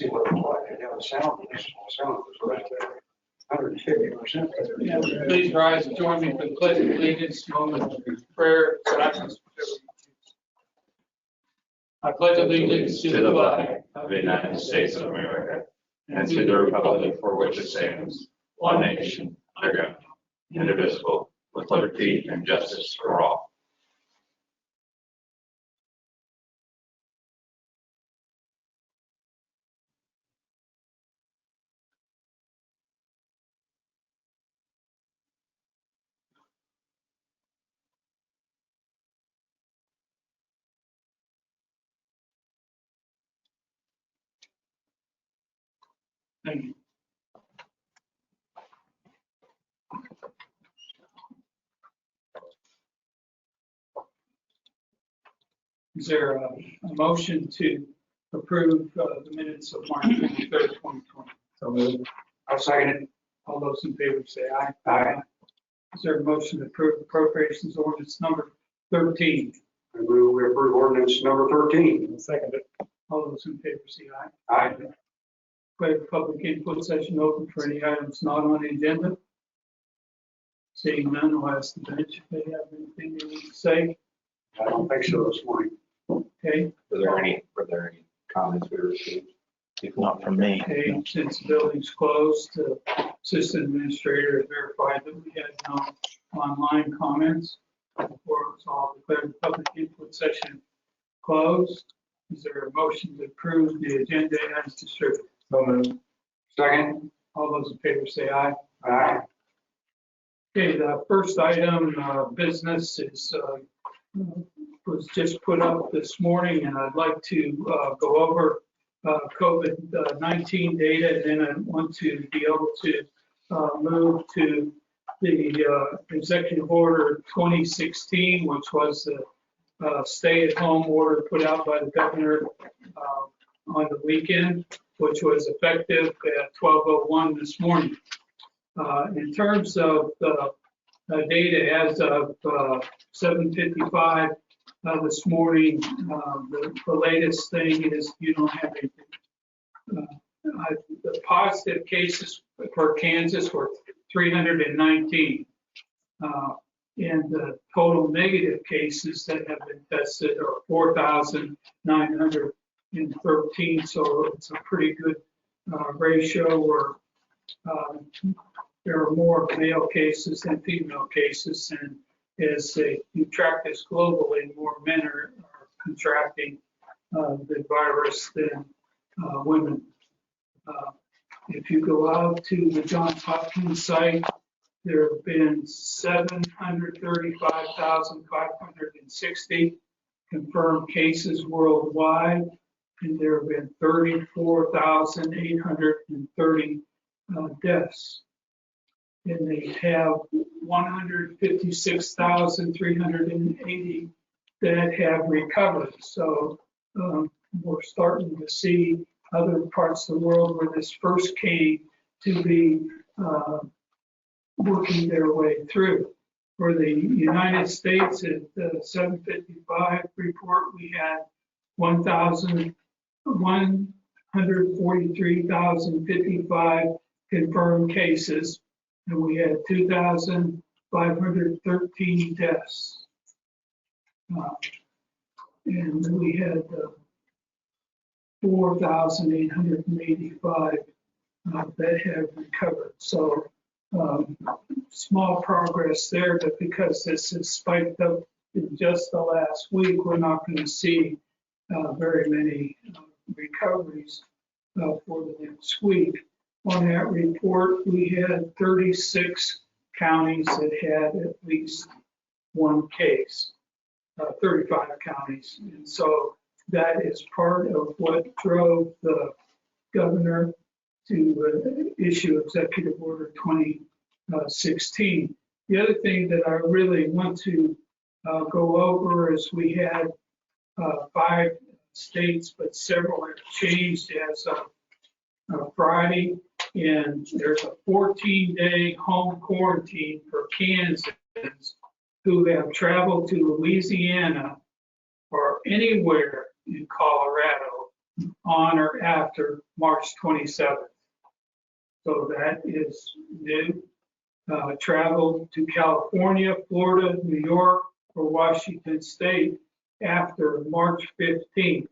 see what it's like. Yeah, the sound was right there. 150%. Please rise and join me for the pledge of allegiance, moment of prayer, silence. I pledge allegiance to the flag of the United States of America and to the republic for which it stands, one nation, under God, indivisible, with liberty and justice for all. Thank you. Is there a motion to approve the minutes of March 23rd, 2020? So moved. I'll second it. All those in favor say aye. Aye. Is there a motion to approve appropriations ordinance number 13? I move we approve ordinance number 13. Second it. All those in favor say aye. Aye. Declare the public input session open for any items not on the agenda. Seeing none, I'll ask the bench if they have anything they need to say. I don't think so this morning. Okay, Were there any comments we received? If not from me. okay, since the building's closed, the assistant administrator has verified that we had no online comments. Before it's all declared the public input session closed. Is there a motion to approve the agenda as distributed? So moved. Second. All those in favor say aye. Aye. Okay, the first item, business is, was just put up this morning, and I'd like to go over COVID-19 data, and then I want to be able to move to the Executive Order 2016, which was the stay-at-home order put out by the governor on the weekend, which was effective at 12:01 this morning. In terms of the data as of 7:55 this morning, the latest thing is you don't have anything. The positive cases for Kansas were 319. And the total negative cases that have been tested are 4,913. So it's a pretty good ratio where there are more male cases than female cases, and as you track this globally, more men are contracting the virus than women. If you go out to the Johns Hopkins site, there have been 735,560 confirmed cases worldwide, and there have been 34,830 deaths. And they have 156,380 that have recovered. So we're starting to see other parts of the world where this first came to be working their way through. For the United States, at the 7:55 report, we had 143,055 confirmed cases, and we had 2,513 deaths. And we had 4,885 that have recovered. So small progress there, but because this has spiked up in just the last week, we're not going to see very many recoveries for the next week. On that report, we had 36 counties that had at least one case, 35 counties. And so that is part of what drove the governor to issue Executive Order 2016. The other thing that I really want to go over is we had 5 states, but several have changed as of Friday, and there's a 14-day home quarantine for Kansans who have traveled to Louisiana or anywhere in Colorado on or after March 27th. So that is new. Travel to California, Florida, New York, or Washington State after March 15th.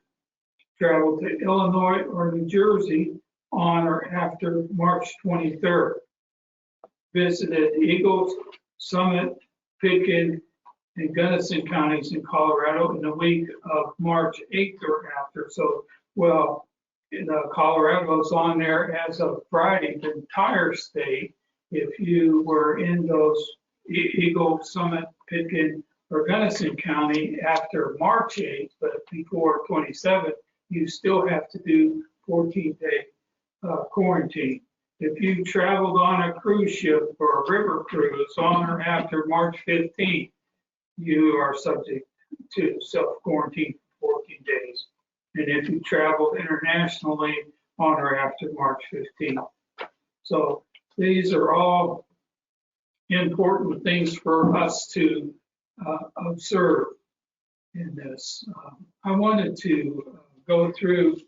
Travel to Illinois or New Jersey on or after March 23rd. Visited Eagles, Summit, Pitkin, and Gunnison counties in Colorado in the week of March 8th or after. So, well, Colorado's on there as of Friday, the entire state. If you were in those Eagle, Summit, Pitkin, or Gunnison County after March 8th, but before 27th, you still have to do 14-day quarantine. If you traveled on a cruise ship or a river cruise on or after March 15th, you are subject to self-quarantine for 14 days. And if you traveled internationally on or after March 15th. So these are all important things for us to observe in this. I wanted to go through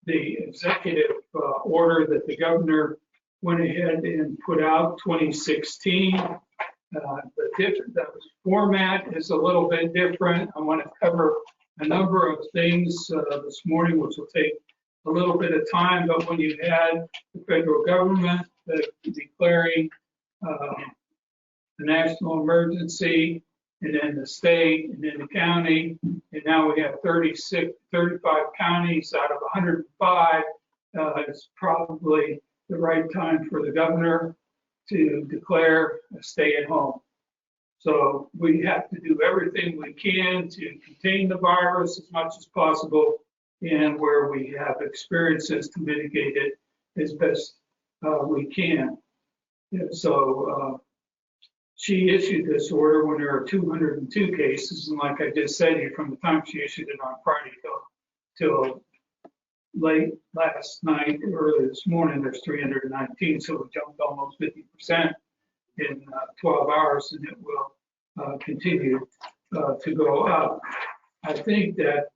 the executive order that the governor went ahead and put out 2016. The format is a little bit different. I want to cover a number of things this morning, which will take a little bit of time, but when you had the federal government declaring the national emergency, and then the state, and then the county, and now we have 35 counties out of 105, it's probably the right time for the governor to declare a stay at home. So we have to do everything we can to contain the virus as much as possible, and where we have experiences to mitigate it as best we can. And so she issued this order when there are 202 cases, and like I just said, from the time she issued it on Friday till late last night, early this morning, there's 319, so we jumped almost 50% in 12 hours, and it will continue to go up. I think that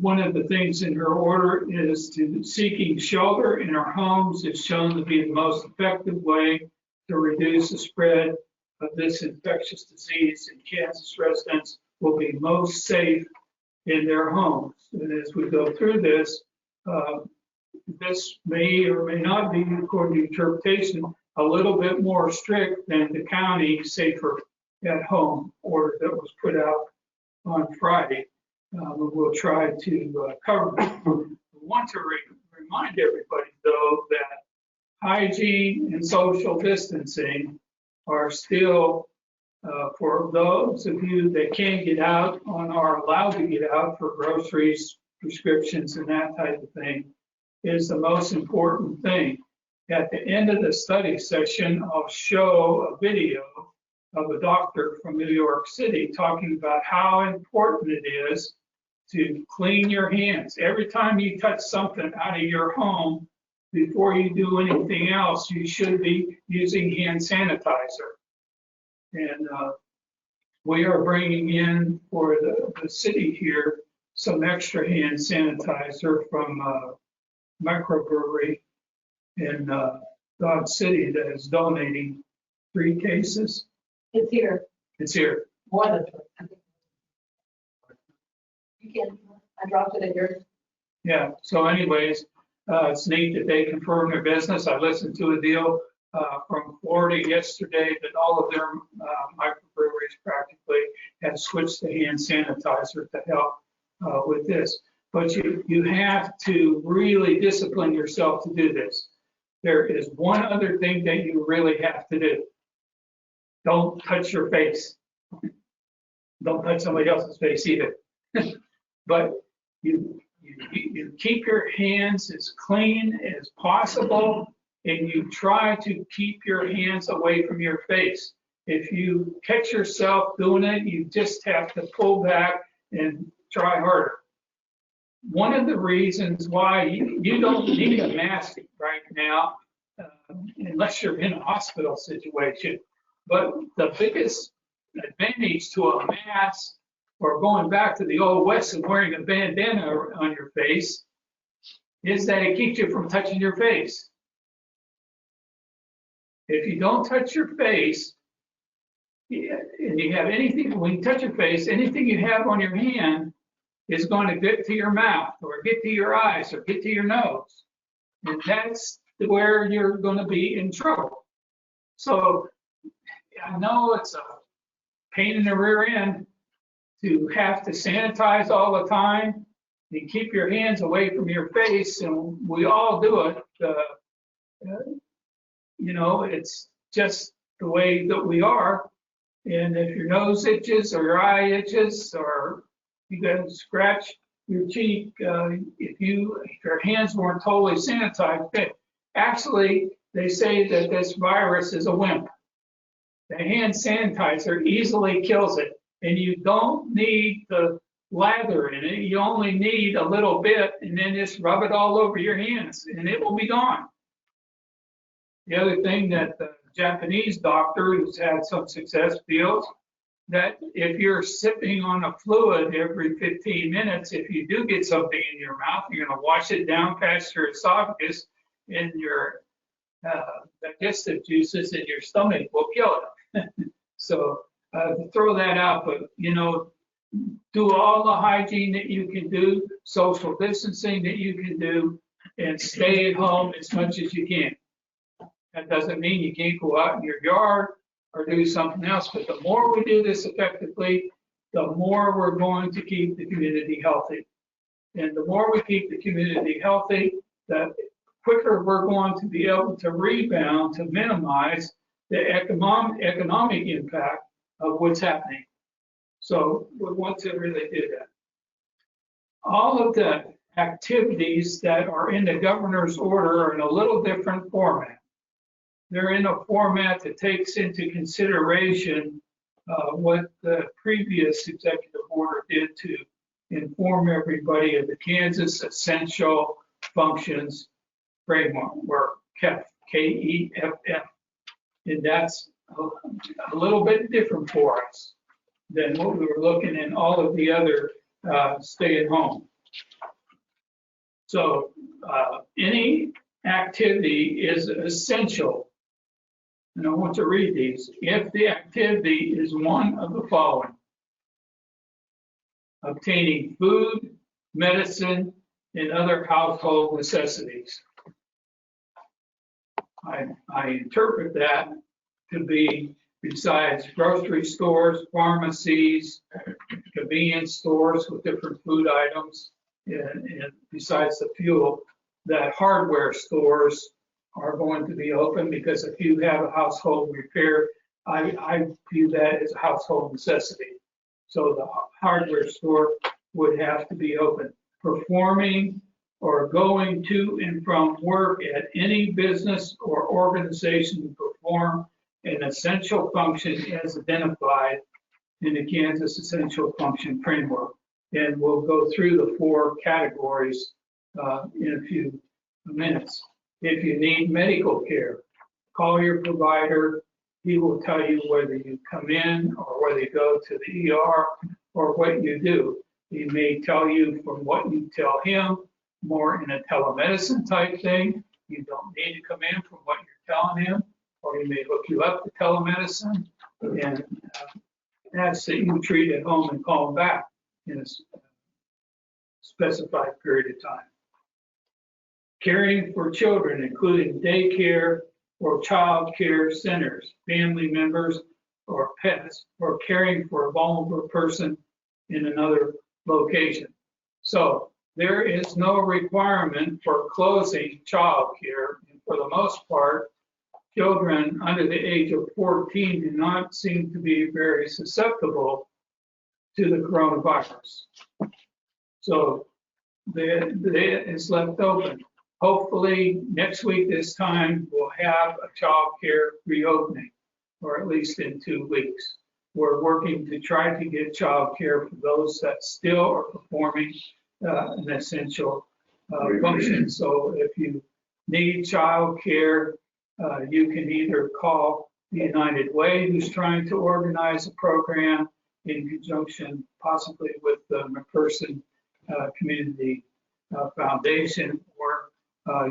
one of the things in her order is to seeking shelter in our homes is shown to be the most effective way to reduce the spread of this infectious disease, and Kansas residents will be most safe in their homes. And as we go through this, this may or may not be, according to interpretation, a little bit more strict than the county safer at home order that was put out on Friday. We'll try to cover it. I want to remind everybody, though, that hygiene and social distancing are still, for those of you that can't get out and are allowed to get out for groceries, prescriptions, and that type of thing, is the most important thing. At the end of the study session, I'll show a video of a doctor from New York City talking about how important it is to clean your hands. Every time you touch something out of your home, before you do anything else, you should be using hand sanitizer. And we are bringing in for the city here some extra hand sanitizer from microbrewery in Dodge City that is donating 3 cases. It's here, It's here. more than 3. You can, I dropped it in yours. Yeah, so anyways, it's neat that they confirm their business. I listened to a deal from Florida yesterday that all of their microbreweries practically have switched to hand sanitizer to help with this. But you have to really discipline yourself to do this. There is one other thing that you really have to do. Don't touch your face. Don't touch somebody else's face either. But you keep your hands as clean as possible, and you try to keep your hands away from your face. If you catch yourself doing it, you just have to pull back and try harder. One of the reasons why you don't need a mask right now, unless you're in a hospital situation, but the biggest advantage to a mask or going back to the old west and wearing a bandana on your face is that it keeps you from touching your face. If you don't touch your face, and you have anything, when you touch your face, anything you have on your hand is going to get to your mouth or get to your eyes or get to your nose. And that's where you're going to be in trouble. So I know it's a pain in the rear end to have to sanitize all the time and keep your hands away from your face, and we all do it. You know, it's just the way that we are. And if your nose itches or your eye itches or you got to scratch your cheek, if your hands weren't totally sanitized, actually they say that this virus is a wimp. The hand sanitizer easily kills it, and you don't need the lather in it. You only need a little bit, and then just rub it all over your hands, and it will be gone. The other thing that the Japanese doctor who's had some success feels that if you're sipping on a fluid every 15 minutes, if you do get something in your mouth, you're going to wash it down past your esophagus, and your digestive juices in your stomach will kill it. So throw that out, but you know, do all the hygiene that you can do, social distancing that you can do, and stay at home as much as you can. That doesn't mean you can't go out in your yard or do something else, but the more we do this effectively, the more we're going to keep the community healthy. And the more we keep the community healthy, the quicker we're going to be able to rebound to minimize the economic impact of what's happening. So we want to really do that. All of the activities that are in the governor's order are in a little different format. They're in a format that takes into consideration what the previous executive order did to inform everybody of the Kansas Essential Functions Framework, KEFF, K-E-F-F. And that's a little bit different for us than what we were looking in all of the other stay at home. So any activity is essential. And I want to read these. If the activity is one of the following: obtaining food, medicine, and other household necessities. I interpret that to be besides grocery stores, pharmacies, convenience stores with different food items, and besides the fuel, that hardware stores are going to be open, because if you have a household repair, I view that as a household necessity. So the hardware store would have to be open. Performing or going to and from work at any business or organization to perform an essential function as identified in the Kansas Essential Function Framework. And we'll go through the 4 categories in a few minutes. If you need medical care, call your provider. He will tell you whether you come in or whether you go to the ER or what you do. He may tell you from what you tell him, more in a telemedicine type thing. You don't need to come in from what you're telling him, or he may hook you up to telemedicine and ask that you treat at home and call him back in a specified period of time. Caring for children, including daycare or child care centers, family members or pets, or caring for a vulnerable person in another location. So there is no requirement for closing child care. And for the most part, children under the age of 14 do not seem to be very susceptible to the coronavirus. So it is left open. Hopefully next week this time we'll have a child care reopening, or at least in 2 weeks. We're working to try to get child care for those that still are performing an essential function. So if you need child care, you can either call the United Way, who's trying to organize a program in conjunction possibly with the McPherson Community Foundation, or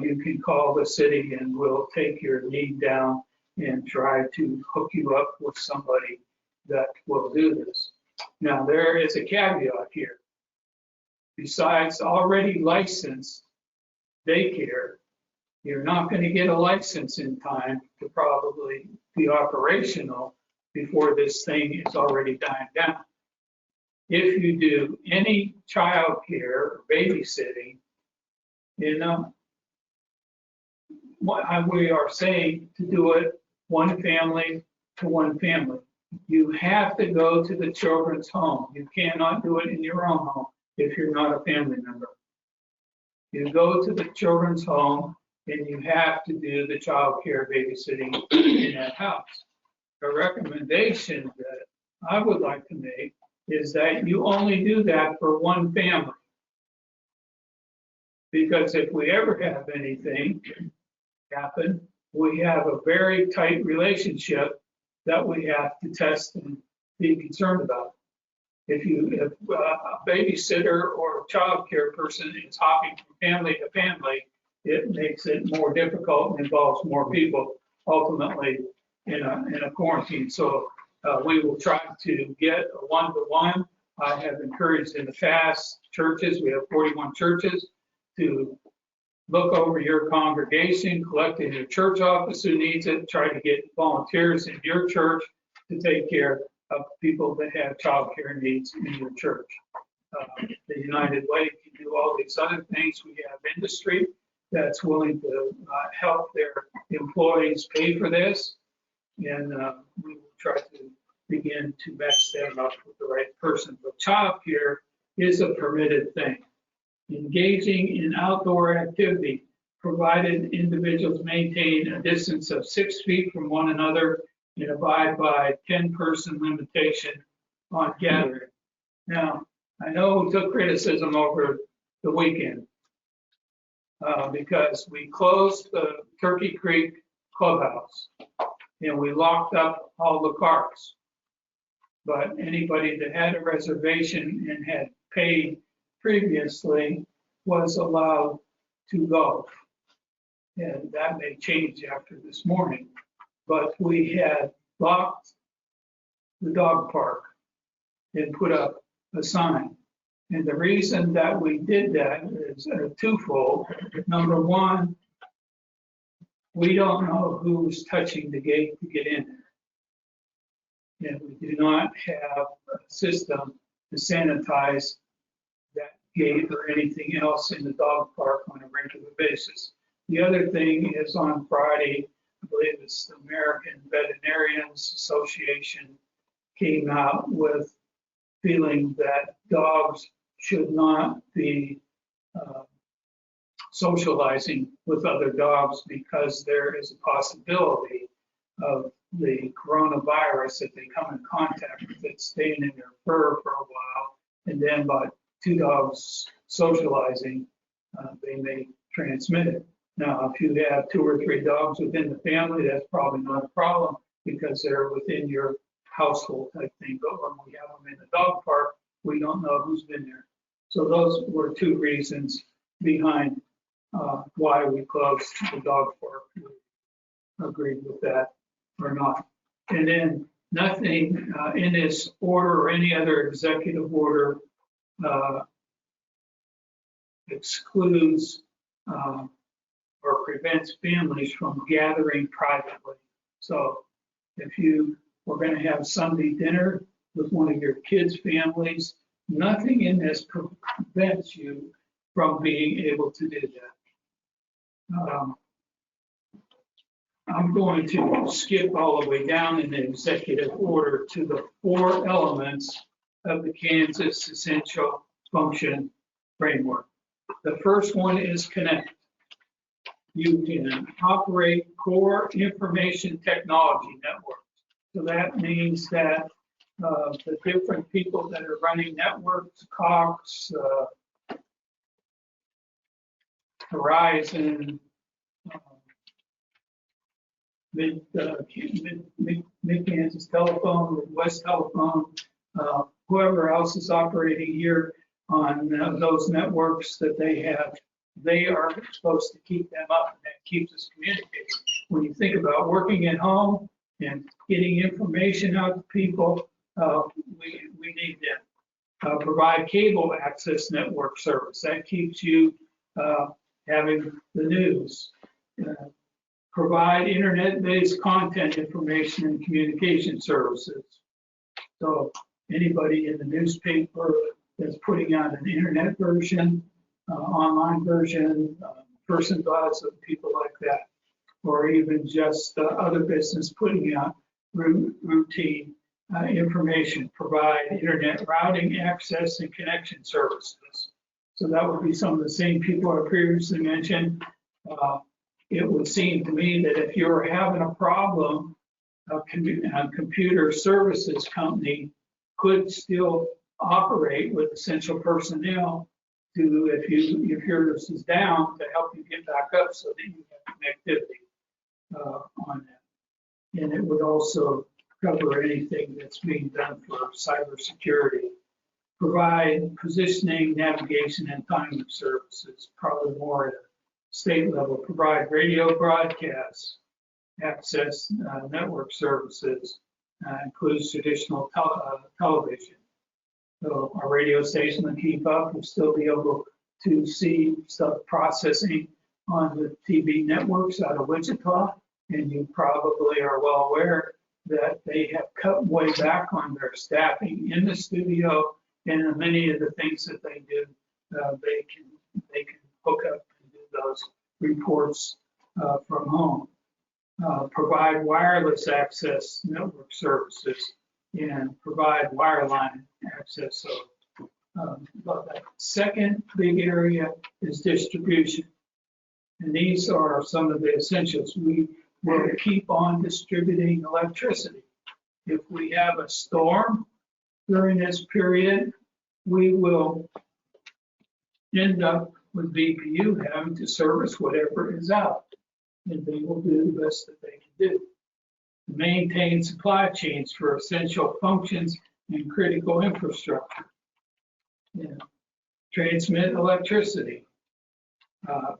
you can call the city and we'll take your need down and try to hook you up with somebody that will do this. Now, there is a caveat here. Besides already licensed daycare, you're not going to get a license in time to probably be operational before this thing is already dying down. If you do any child care or babysitting, what we are saying to do it one family to one family. You have to go to the children's home. You cannot do it in your own home if you're not a family member. You go to the children's home and you have to do the child care babysitting in that house. A recommendation that I would like to make is that you only do that for one family. Because if we ever have anything happen, we have a very tight relationship that we have to test and be concerned about. If a babysitter or a child care person is hopping from family to family, it makes it more difficult and involves more people ultimately in a quarantine. So we will try to get a one-to-one. I have encouraged in the past churches, we have 41 churches, to look over your congregation, collect in your church office who needs it, try to get volunteers in your church to take care of people that have child care needs in your church. The United Way can do all these other things. We have industry that's willing to help their employees pay for this, and we will try to begin to match them up with the right person. But child care is a permitted thing. Engaging in outdoor activity, provided individuals maintain a distance of 6 feet from one another and abide by 10-person limitation on gathering. Now, I know we took criticism over the weekend because we closed the Turkey Creek Clubhouse and we locked up all the cars. But anybody that had a reservation and had paid previously was allowed to go. And that may change after this morning. But we had locked the dog park and put up a sign. And the reason that we did that is twofold. Number one, we don't know who's touching the gate to get in. And we do not have a system to sanitize that gate or anything else in the dog park on a regular basis. The other thing is on Friday, I believe it's the American Veterinarians Association came out with feeling that dogs should not be socializing with other dogs because there is a possibility of the coronavirus, if they come in contact with it, staying in their fur for a while, and then by two dogs socializing, they may transmit it. Now, if you have 2 or 3 dogs within the family, that's probably not a problem because they're within your household type thing. But when we have them in the dog park, we don't know who's been there. So those were 2 reasons behind why we closed the dog park. We agreed with that or not. And then nothing in this order or any other executive order excludes or prevents families from gathering privately. So if you were going to have Sunday dinner with one of your kids' families, nothing in this prevents you from being able to do that. I'm going to skip all the way down in the executive order to the 4 elements of the Kansas Essential Function Framework. The first one is connect. You can operate core information technology networks. So that means that the different people that are running networks, Cox, Verizon, Mid-Kansas Telephone, Midwest Telephone, whoever else is operating here on those networks that they have, they are supposed to keep them up, and that keeps us communicating. When you think about working at home and getting information out to people, we need them. Provide cable access network service. That keeps you having the news. Provide internet-based content information and communication services. So anybody in the newspaper that's putting out an internet version, online version, person buzz, people like that, or even just other business putting out routine information, provide internet routing, access, and connection services. So that would be some of the same people I previously mentioned. It would seem to me that if you're having a problem, a computer services company could still operate with essential personnel to, if yours is down, to help you get back up so that you have connectivity on that. And it would also cover anything that's being done for cybersecurity. Provide positioning, navigation, and timing services, probably more at a state level. Provide radio broadcasts, access network services, includes traditional television. So our radio station will keep up, will still be able to see stuff processing on the TV networks out of Wichita. And you probably are well aware that they have cut way back on their staffing in the studio, and many of the things that they do, they can hook up and do those reports from home. Provide wireless access network services and provide wireline access. So the second big area is distribution. And these are some of the essentials. We will keep on distributing electricity. If we have a storm during this period, we will end up with BPU having to service whatever is out. And they will do the best that they can do. Maintain supply chains for essential functions and critical infrastructure. Transmit electricity.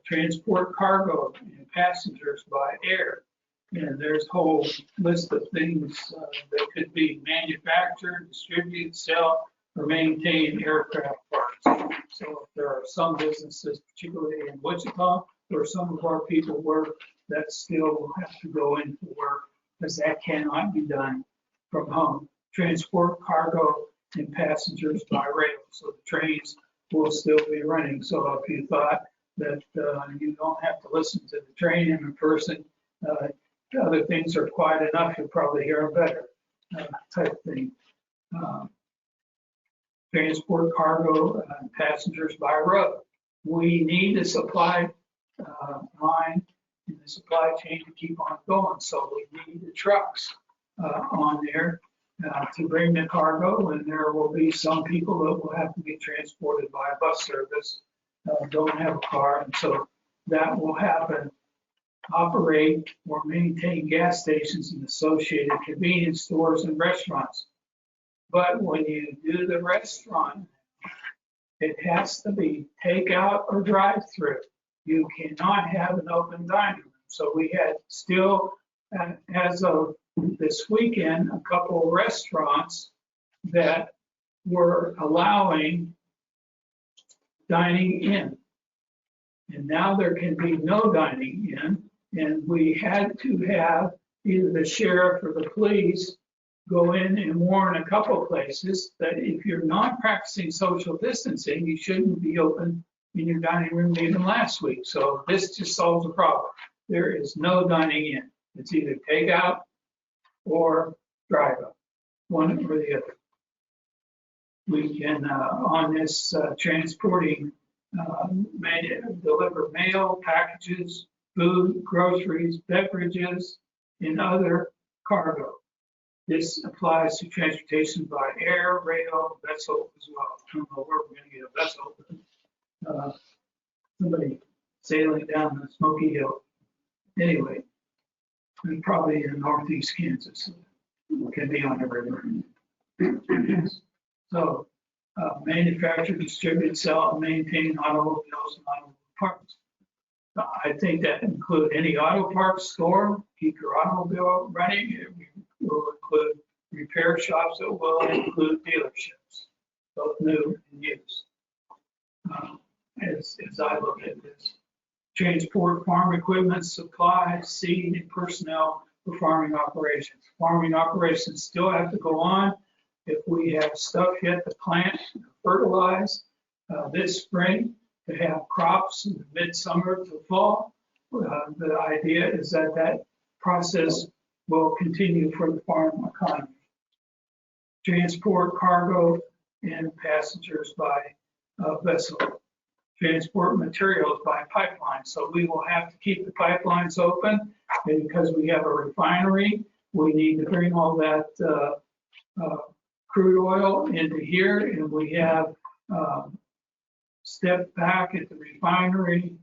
Transport cargo and passengers by air. And there's a whole list of things that could be manufactured, distributed, sell, or maintain aircraft parts. So if there are some businesses, particularly in Wichita, where some of our people work, that still will have to go into work, because that cannot be done from home. Transport cargo and passengers by rail. So the trains will still be running. So if you thought that you don't have to listen to the train in person, other things are quiet enough, you'll probably hear them better, type thing. Transport cargo and passengers by road. We need a supply line in the supply chain to keep on going. So we need the trucks on there to bring the cargo, and there will be some people that will have to be transported by a bus service, don't have a car, and so that will happen. Operate or maintain gas stations and associated convenience stores and restaurants. But when you do the restaurant, it has to be takeout or drive-through. You cannot have an open dining room. So we had still, as of this weekend, a couple of restaurants that were allowing dining in. And now there can be no dining in. And we had to have either the sheriff or the police go in and warn a couple places that if you're not practicing social distancing, you shouldn't be open in your dining room even last week. So this just solves the problem. There is no dining in. It's either takeout or drive up, one or the other. We can, on this transporting, deliver mail, packages, food, groceries, beverages, and other cargo. This applies to transportation by air, rail, vessel as well. I don't know where we're going to get a vessel. Somebody sailing down the Smoky Hill. Anyway, and probably in northeast Kansas. Can be on the river. So manufacture, distribute, sell, and maintain automobiles and automobile parts. I think that include any auto parts store, keep your automobile running. It will include repair shops. It will include dealerships, both new and used. As I look at this, transport farm equipment, supplies, seed, and personnel for farming operations. Farming operations still have to go on. If we have stuff yet to plant, fertilize this spring, to have crops in midsummer to fall. The idea is that that process will continue for the farm economy. Transport cargo and passengers by vessel. Transport materials by pipeline. So we will have to keep the pipelines open, and because we have a refinery, we need to bring all that crude oil into here, and we have stepped back at the refinery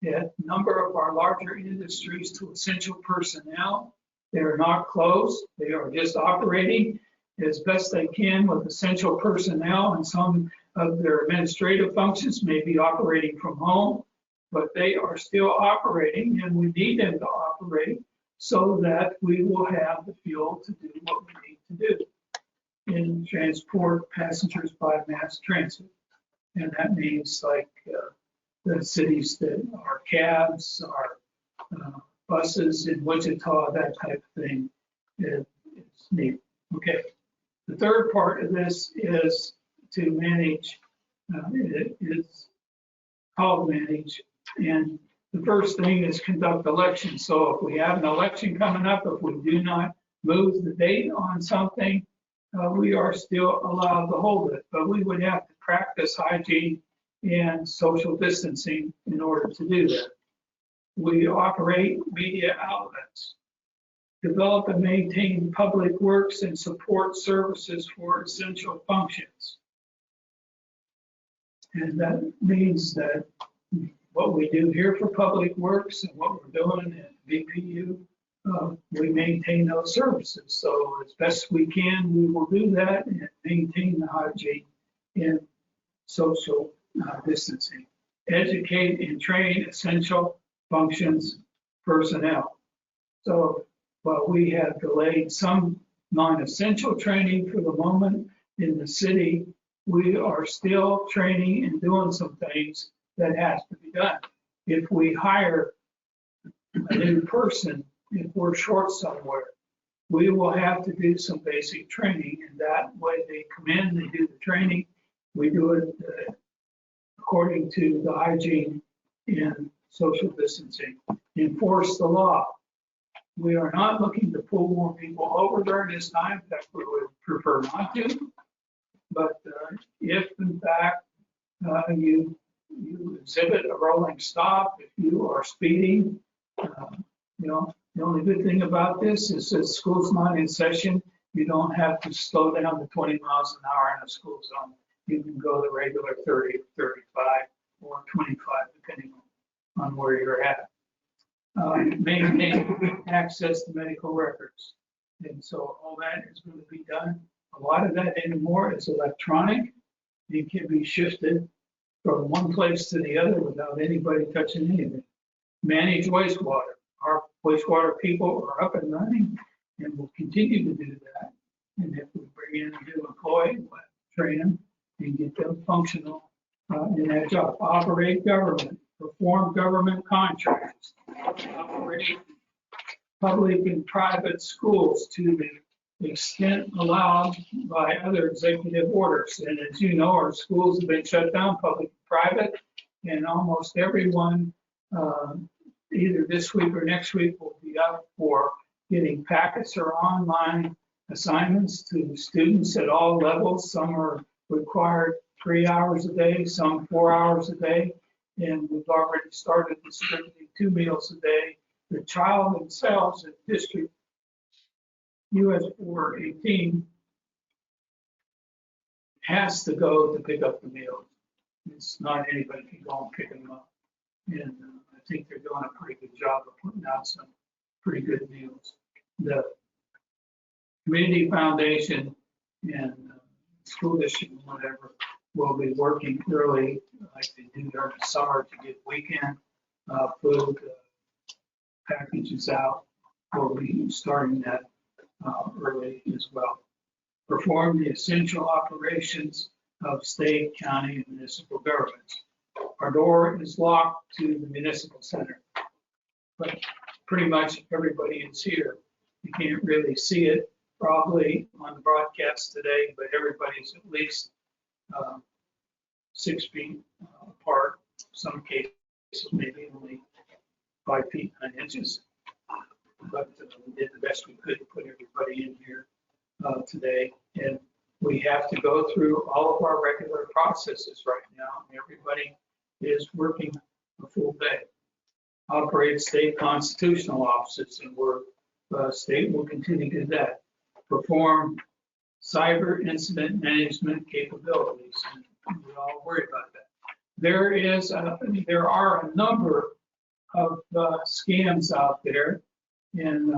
at a number of our larger industries to essential personnel. They are not closed. They are just operating as best they can with essential personnel, and some of their administrative functions may be operating from home, but they are still operating, and we need them to operate so that we will have the fuel to do what we need to do in transport passengers by mass transit. And that means like the cities that are cabs, are buses in Wichita, that type of thing is needed. Okay. The third part of this is to manage, it is called manage. And the first thing is conduct elections. So if we have an election coming up, if we do not move the date on something, we are still allowed to hold it, but we would have to practice hygiene and social distancing in order to do that. We operate media outlets, develop and maintain public works and support services for essential functions. And that means that what we do here for public works and what we're doing at VPU, we maintain those services. So as best we can, we will do that and maintain the hygiene and social distancing. Educate and train essential functions personnel. So while we have delayed some non-essential training for the moment in the city, we are still training and doing some things that has to be done. If we hire a new person, if we're short somewhere, we will have to do some basic training, and that way they come in, they do the training, we do it according to the hygiene and social distancing. Enforce the law. We are not looking to pull more people over during this time. In fact, we would prefer not to. But if in fact you exhibit a rolling stop, if you are speeding, the only good thing about this is that school's not in session. You don't have to slow down to 20 miles an hour in a school zone. You can go the regular 30, 35, or 25, depending on where you're at. Maintain access to medical records. And so all that is going to be done. A lot of that anymore is electronic. It can be shifted from one place to the other without anybody touching anything. Manage wastewater. Our wastewater people are up and running and will continue to do that. And if we bring in a new employee, we'll train them and get them functional in that job. Operate government, perform government contracts, operate public and private schools to the extent allowed by other executive orders. And as you know, our schools have been shut down, public and private, and almost everyone either this week or next week will be up for getting packets or online assignments to students at all levels. Some are required 3 hours a day, some 4 hours a day, and we've already started distributing 2 meals a day. The child themselves in District US 418 has to go to pick up the meals. It's not anybody can go and pick them up. And I think they're doing a pretty good job of putting out some pretty good meals. The Community Foundation and school district, whatever, will be working early, like they do during the summer, to get weekend food packages out. We'll be starting that early as well. Perform the essential operations of state, county, and municipal governments. Our door is locked to the municipal center, but pretty much everybody is here. You can't really see it probably on the broadcast today, but everybody's at least 6 feet apart. Some cases maybe only 5 feet 9 inches. But we did the best we could to put everybody in here today. And we have to go through all of our regular processes right now. Everybody is working a full day. Operate state constitutional offices, and state will continue to do that. Perform cyber incident management capabilities, and we all worry about that. There are a number of scams out there, and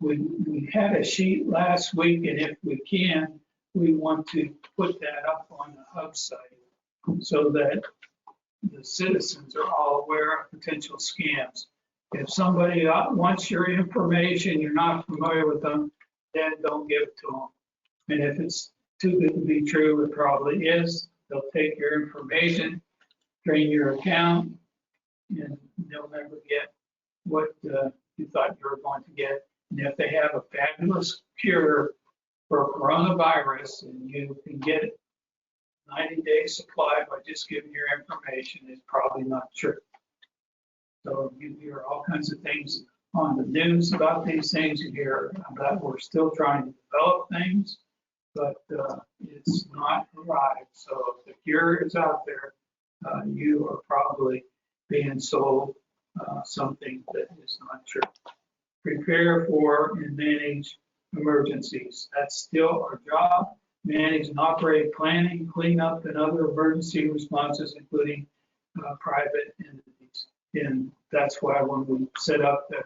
we had a sheet last week, and if we can, we want to put that up on the hub site so that the citizens are all aware of potential scams. If somebody wants your information, you're not familiar with them, then don't give it to them. And if it's too good to be true, it probably is. They'll take your information, drain your account, and they'll never get what you thought you were going to get. And if they have a fabulous cure for coronavirus and you can get it 90-day supply by just giving your information, is probably not true. So you hear all kinds of things on the news about these things. You hear that we're still trying to develop things, but it's not arrived. So if the cure is out there, you are probably being sold something that is not true. Prepare for and manage emergencies. That's still our job. Manage and operate planning, cleanup, and other emergency responses, including private entities. And that's why when we set up the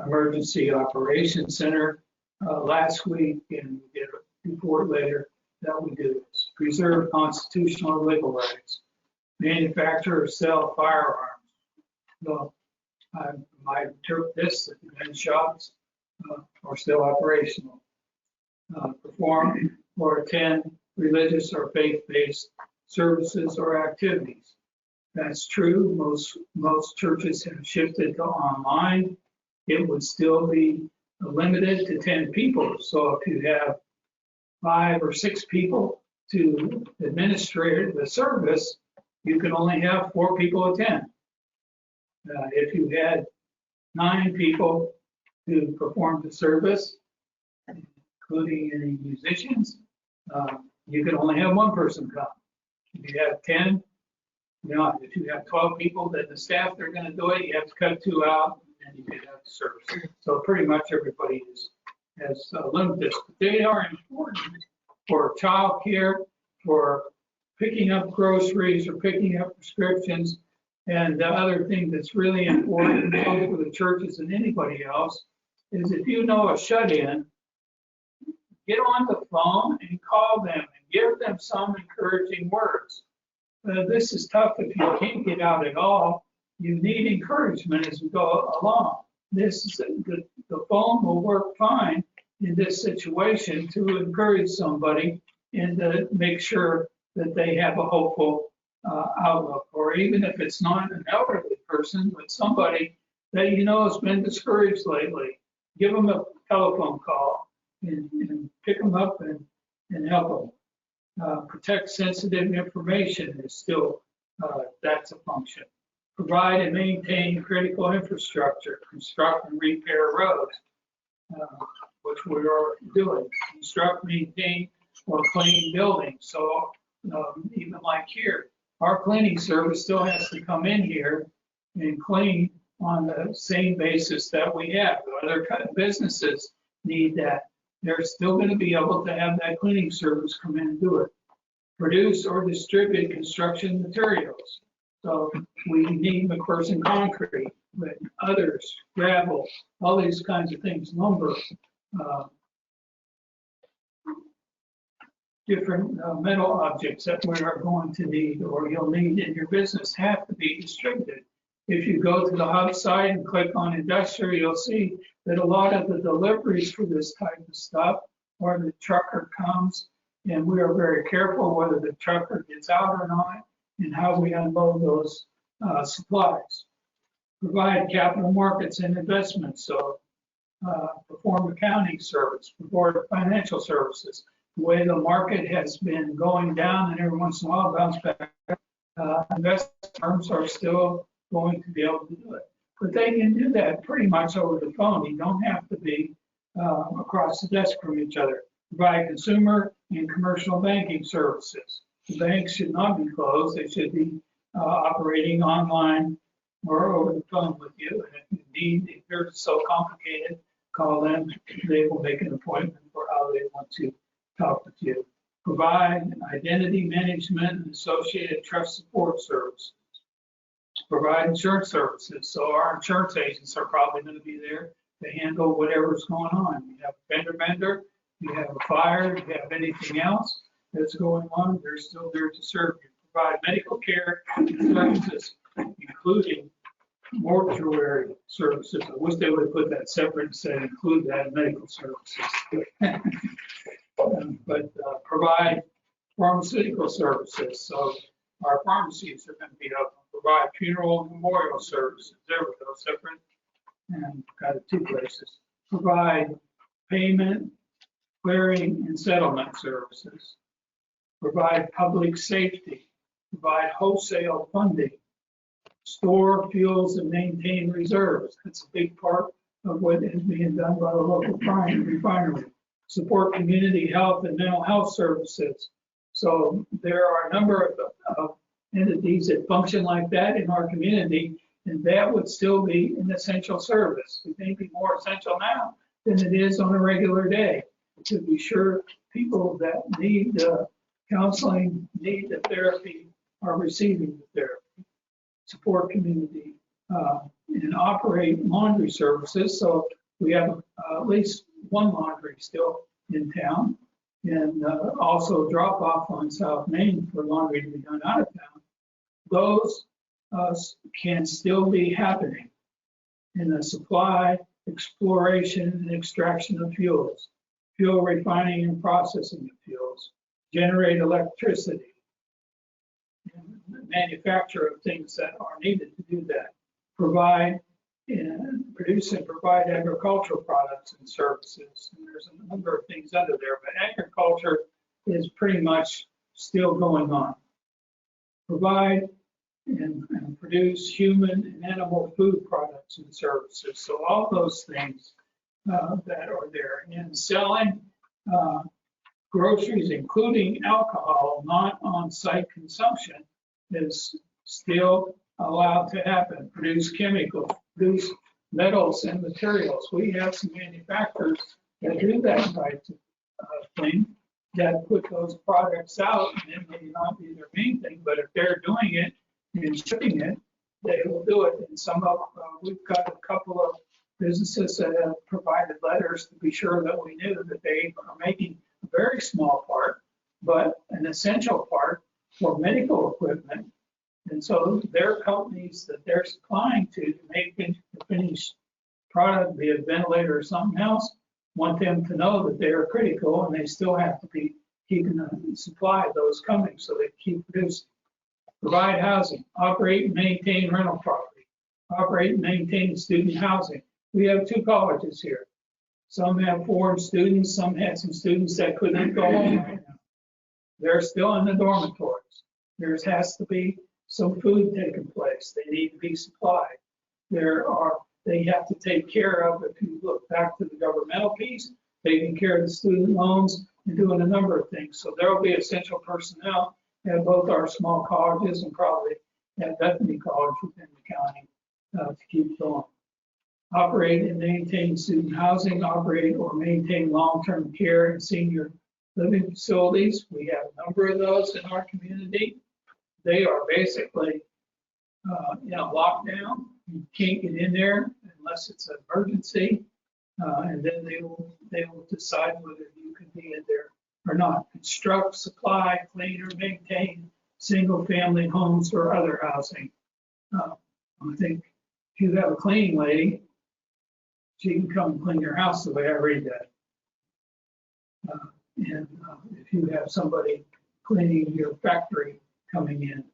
Emergency Operations Center last week, and we did a report later, that we do this. Preserve constitutional and legal rights. Manufacture or sell firearms. Well, I might interpret this that the gun shops are still operational. Perform or attend religious or faith-based services or activities. That's true. Most churches have shifted to online. It would still be limited to 10 people. So if you have 5 or 6 people to administrate the service, you can only have 4 people attend. If you had 9 people to perform the service, including any musicians, you can only have 1 person come. If you have 10, if you have 12 people, then the staff that are going to do it, you have to cut 2 out, and you can have the service. So pretty much everybody has limited this. But they are important for childcare, for picking up groceries or picking up prescriptions. And the other thing that's really important, both for the churches and anybody else, is if you know a shut-in, get on the phone and call them and give them some encouraging words. This is tough if you can't get out at all. You need encouragement as we go along. The phone will work fine in this situation to encourage somebody and to make sure that they have a hopeful outlook. Or even if it's not an elderly person, but somebody that you know has been discouraged lately, give them a telephone call and pick them up and help them. Protect sensitive information is still, that's a function. Provide and maintain critical infrastructure, construct and repair roads, which we are doing. Construct, maintain, or clean buildings. So even like here, our cleaning service still has to come in here and clean on the same basis that we have. Other kind of businesses need that. They're still going to be able to have that cleaning service come in and do it. Produce or distribute construction materials. So we need McPherson concrete, but others, gravel, all these kinds of things, lumber. different metal objects that we are going to need or you'll need in your business have to be distributed. If you go to the hub site and click on industrial, you'll see that a lot of the deliveries for this type of stuff, or the trucker comes, and we are very careful whether the trucker gets out or not and how we unload those supplies. Provide capital markets and investments, so perform accounting service, perform financial services. The way the market has been going down and every once in a while bounce back, investment firms are still going to be able to do it. But they can do that pretty much over the phone. You don't have to be across the desk from each other. Provide consumer and commercial banking services. The banks should not be closed. They should be operating online or over the phone with you. And if you need, if they're so complicated, call them. They will make an appointment for how they want to talk with you. Provide identity management and associated trust support services. Provide insurance services. So our insurance agents are probably going to be there to handle whatever's going on. You have a fender bender, you have a fire, you have anything else that's going on, they're still there to serve you. Provide medical care services, including mortuary services. I wish they would have put that separate and said include that in medical services. But provide pharmaceutical services. So our pharmacies are going to be up. Provide funeral and memorial services. There we go, separate. And got it 2 places. Provide payment, clearing, and settlement services. Provide public safety. Provide wholesale funding. Store fuels and maintain reserves. That's a big part of what is being done by the local refinery. Support community health and mental health services. So there are a number of entities that function like that in our community, and that would still be an essential service. It may be more essential now than it is on a regular day, to be sure people that need counseling, need the therapy, are receiving the therapy. Support community and operate laundry services. So we have at least one laundry still in town, and also drop off on South Main for laundry to be done out of town. Those can still be happening in the supply, exploration, and extraction of fuels, fuel refining and processing of fuels, generate electricity, and manufacture of things that are needed to do that, provide and produce and provide agricultural products and services. And there's a number of things under there, but agriculture is pretty much still going on. Provide and produce human and animal food products and services. So all those things that are there. And selling groceries, including alcohol, not on-site consumption, is still allowed to happen. Produce chemicals, produce metals and materials. We have some manufacturers that do that type of thing, that put those products out, and it may not be their main thing, but if they're doing it and shipping it, they will do it. And some of we've got a couple of businesses that have provided letters to be sure that we knew that they are making a very small part, but an essential part for medical equipment. And so their companies that they're supplying to make the finished product, be it a ventilator or something else, want them to know that they are critical, and they still have to be keeping the supply of those coming so they keep producing. Provide housing, operate and maintain rental property, operate and maintain student housing. We have 2 colleges here. Some have foreign students, some had some students that couldn't go home right now. They're still in the dormitories. There has to be some food taking place. They need to be supplied. They have to take care of, if you look back to the governmental piece, taking care of the student loans and doing a number of things. So there will be essential personnel at both our small colleges and probably at Bethany College within the county to keep going. Operate and maintain student housing, operate or maintain long-term care and senior living facilities. We have a number of those in our community. They are basically in a lockdown. You can't get in there unless it's an emergency, and then they will decide whether you can be in there or not construct, supply, clean, or maintain single-family homes or other housing. I think if you have a cleaning lady, she can come and clean your house the way I read that. And if you have somebody cleaning your factory coming in,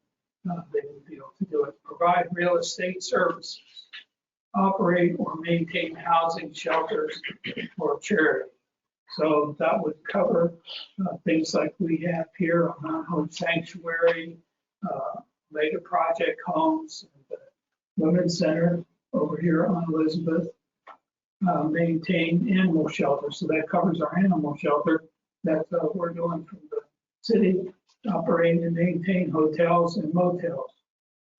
they will be able to do it. Provide real estate services, operate or maintain housing, shelters, or charity. So that would cover things like we have here on Mount Hope Sanctuary, Later Project Homes, the Women's Center over here on Elizabeth. Maintain animal shelter. So that covers our animal shelter. That's what we're doing from the city. Operate and maintain hotels and motels.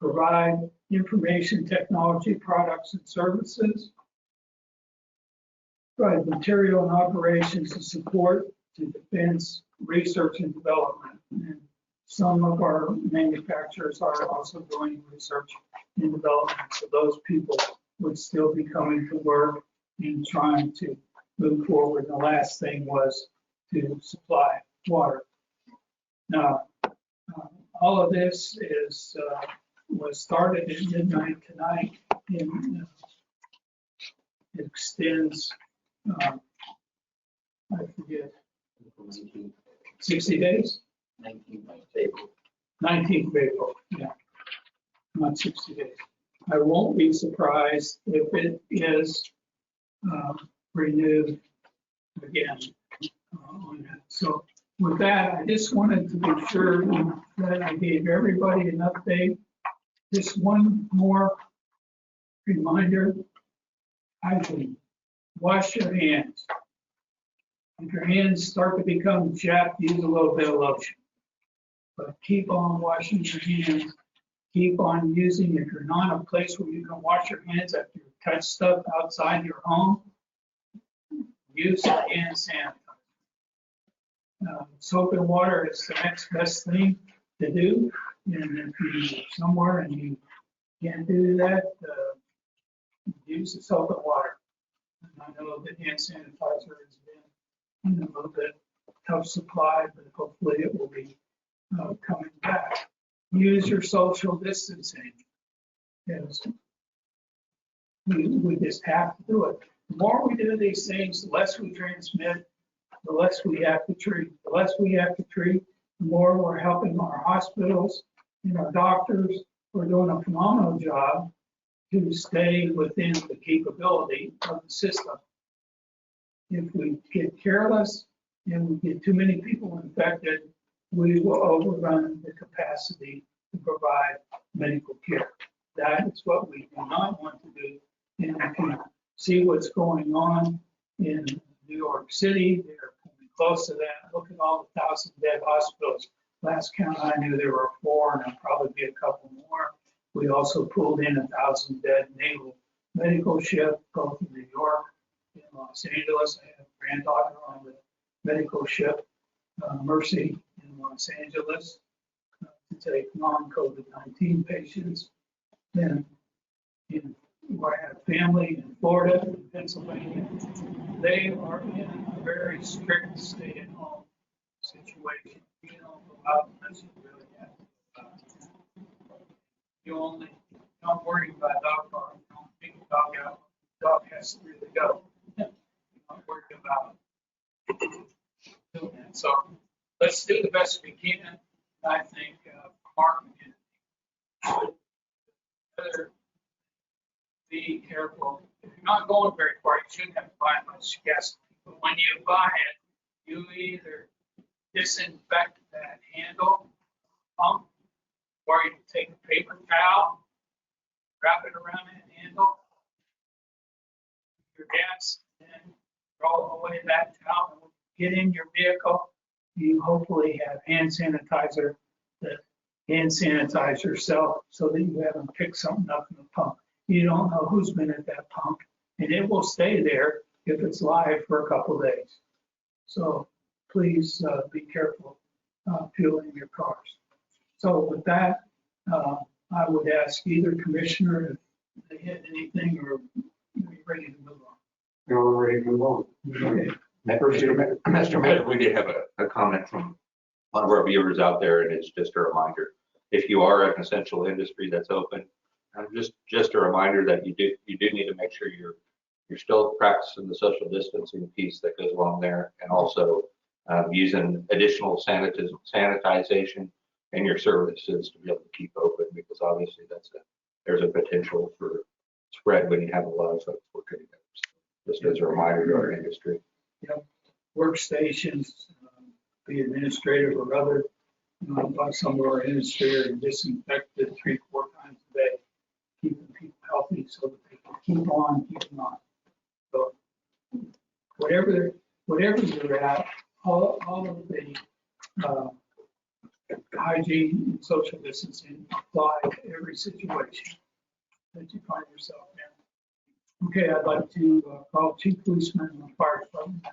Provide information technology products and services. Provide material and operations to support to defense, research and development. And some of our manufacturers are also doing research and development. So those people would still be coming to work and trying to move forward. The last thing was to supply water. Now, all of this is was started at midnight tonight, and it extends, I forget, 60 days? 19th of April. 19th of April, yeah, not 60 days. I won't be surprised if it is renewed again on that. So with that, I just wanted to be sure that I gave everybody an update. Just one more reminder, hygiene. Wash your hands. If your hands start to become chapped, use a little bit of lotion. But keep on washing your hands. Keep on using, if you're not in a place where you can wash your hands after you touch stuff outside your home, use hand sanitizer. Soap and water is the next best thing to do. And if you're somewhere and you can't do that, use the soap and water. And I know that hand sanitizer has been a little bit tough supply, but hopefully it will be coming back. Use your social distancing. Yes. We just have to do it. The more we do these things, the less we transmit, the less we have to treat. The less we have to treat, the more we're helping our hospitals and our doctors. We're doing a phenomenal job to stay within the capability of the system. If we get careless and we get too many people infected, we will overrun the capacity to provide medical care. That is what we do not want to do. And if you see what's going on in New York City, they're coming close to that. Look at all the 1,000 dead hospitals. Last count I knew there were 4, and there'll probably be a couple more. We also pulled in 1,000 dead naval medical ship, both in New York and Los Angeles. I have a granddaughter on the medical ship, Mercy, in Los Angeles, to take non-COVID-19 patients. Then I have family in Florida and Pennsylvania. They are in a very strict stay-at-home situation. You don't go out unless you really have to. Don't worry about dog park. Don't pick the dog out. The dog has to really go. You're not worried about doing that. So let's do the best we can. I think Mark should be careful. If you're not going very far, you shouldn't have to buy much gas. But when you buy it, you either disinfect that handle pump, or you take a paper towel, wrap it around that handle, your gas, and roll away that towel. And when you get in your vehicle, you hopefully have hand sanitizer that hand sanitize yourself so that you haven't picked something up in the pump. You don't know who's been at that pump, and it will stay there if it's live for a couple of days. So please be careful fueling your cars. So with that, I would ask either commissioner if they had anything, or are you ready to move on? You're ready to move on. Okay. Mr. Mayor, we did have a comment from one of our viewers out there, and it's just a reminder. If you are an essential industry that's open, just a reminder that you do need to make sure you're still practicing the social distancing piece that goes along there, and also using additional sanitization in your services to be able to keep open, because obviously there's a potential for spread when you have a lot of folks working together. Just as a reminder to our industry. Yep. Workstations, be administrative or other, by some of our administrators disinfected 3-4 times a day, keeping people healthy so that they can keep on. So whatever you're at, all of the hygiene and social distancing apply to every situation that you find yourself in. Okay, I'd like to call Chief Policeman and the Fire Department.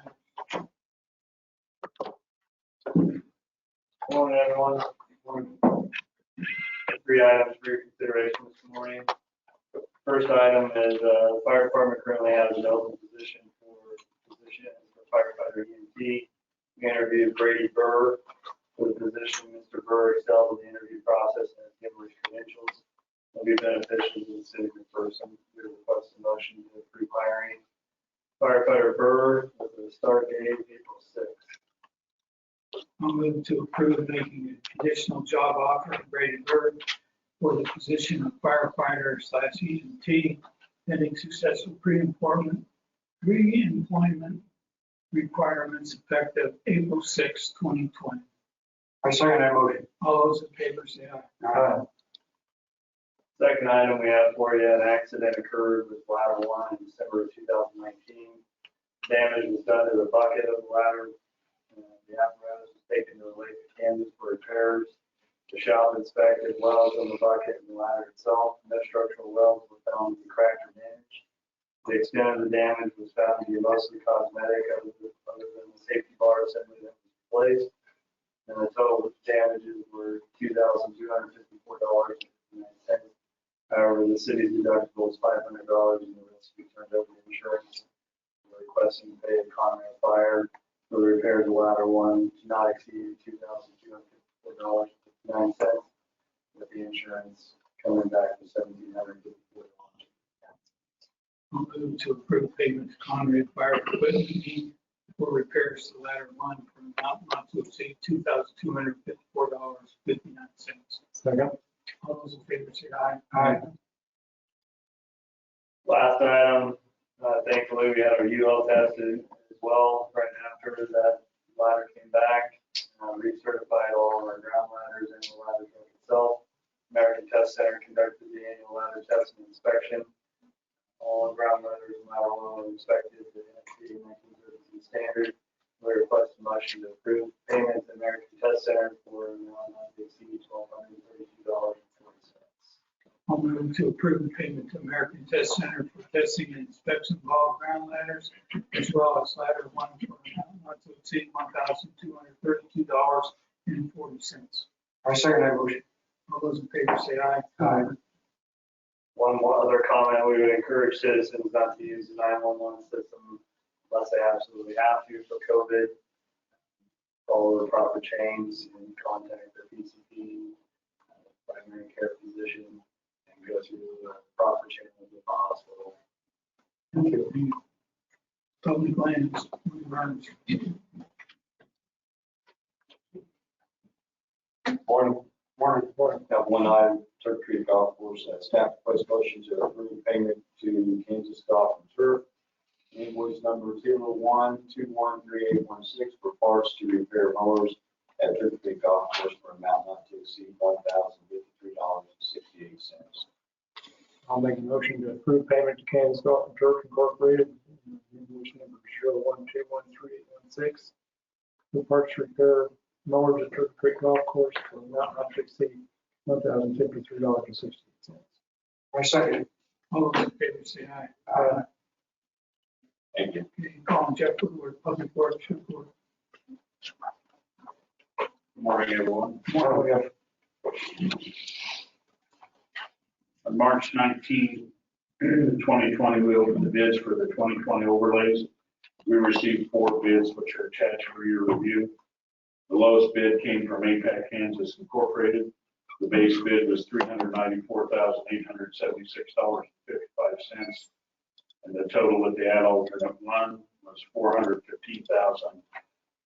Morning, everyone. Three items for your consideration this morning. First item is the fire department currently has an open position for firefighter EMT. We interviewed Brady Burr for the position. Mr. Burr excelled in the interview process and has given his credentials. Will be beneficial to the city person. We request a motion to approve hiring firefighter Burr with a start date April 6th. I'll move to approve making a conditional job offer to Brady Bird for the position of firefighter/EMT, pending successful pre-employment requirements effective April 6, 2020. I second that motion. All those in favor say aye. Second item we have for you, an accident occurred with ladder 1 in December of 2019. Damage was done to the bucket of the ladder. The apparatus was taken to the Lake of Kansas for repairs. The shop inspected welds on the bucket and the ladder itself. No structural welds were found to be cracked or damaged. The extent of the damage was found to be mostly cosmetic, other than the safety bar assembly that was replaced. And the total damages were $2,254.59. However, the city's deductible is $500 and the rest will be turned over to insurance. We're requesting to pay a Conrad Fire for the repairs of ladder 1 to not exceed $2,254.59, with the insurance coming back to $1,754. I'll move to approve payment to Conrad Fire Equipment Inc. for repairs to ladder 1 for an amount not to exceed $2,254.59. Second. All those in favor say aye. Aye. Last item, thankfully, we had our UL tested as well right after that ladder came back. Recertified all of our ground ladders and the ladder truck itself. American Test Center conducted the annual ladder test and inspection. All ground ladders and ladder oil were inspected to NFPA 1932 standard. We request a motion to approve payment to American Test Center for an amount not to exceed $1,232.40. I'll move to approve the payment to American Test Center for testing and inspection of all ground ladders, as well as ladder 1 for an amount not to exceed $1,232.40. I second that motion. All those in favor say aye. Aye. One more other comment, we would encourage citizens not to use the 911 system unless they absolutely have to for COVID. Follow the proper chains and contact their PCP, primary care physician, and go through the proper channels with the hospital. Thank you. Public lands, runs. Morning. Got one item, Turk Creek Golf Course, staff request motion to approve payment to Kansas Golf and Turf. Invoice number 01213816 for parts to repair mowers at Turk Creek Golf Course for an amount not to exceed $1,053.68. I'll make a motion to approve payment to Kansas Golf and Turf Incorporated, invoice number 01213816, for parts to repair mowers at Turk Creek Golf Course for an amount not to exceed $1,053.68. I second it. All those in favor say aye. Aye. Thank you. Okay, Colin Jeff Woodward, Public Works report. Good morning, everyone. Morning. On March 19, 2020, we opened the bids for the 2020 overlays. We received 4 bids, which are attached for your review. The lowest bid came from APAC Kansas Incorporated. The base bid was $394,876.55. And the total with the add alternate one was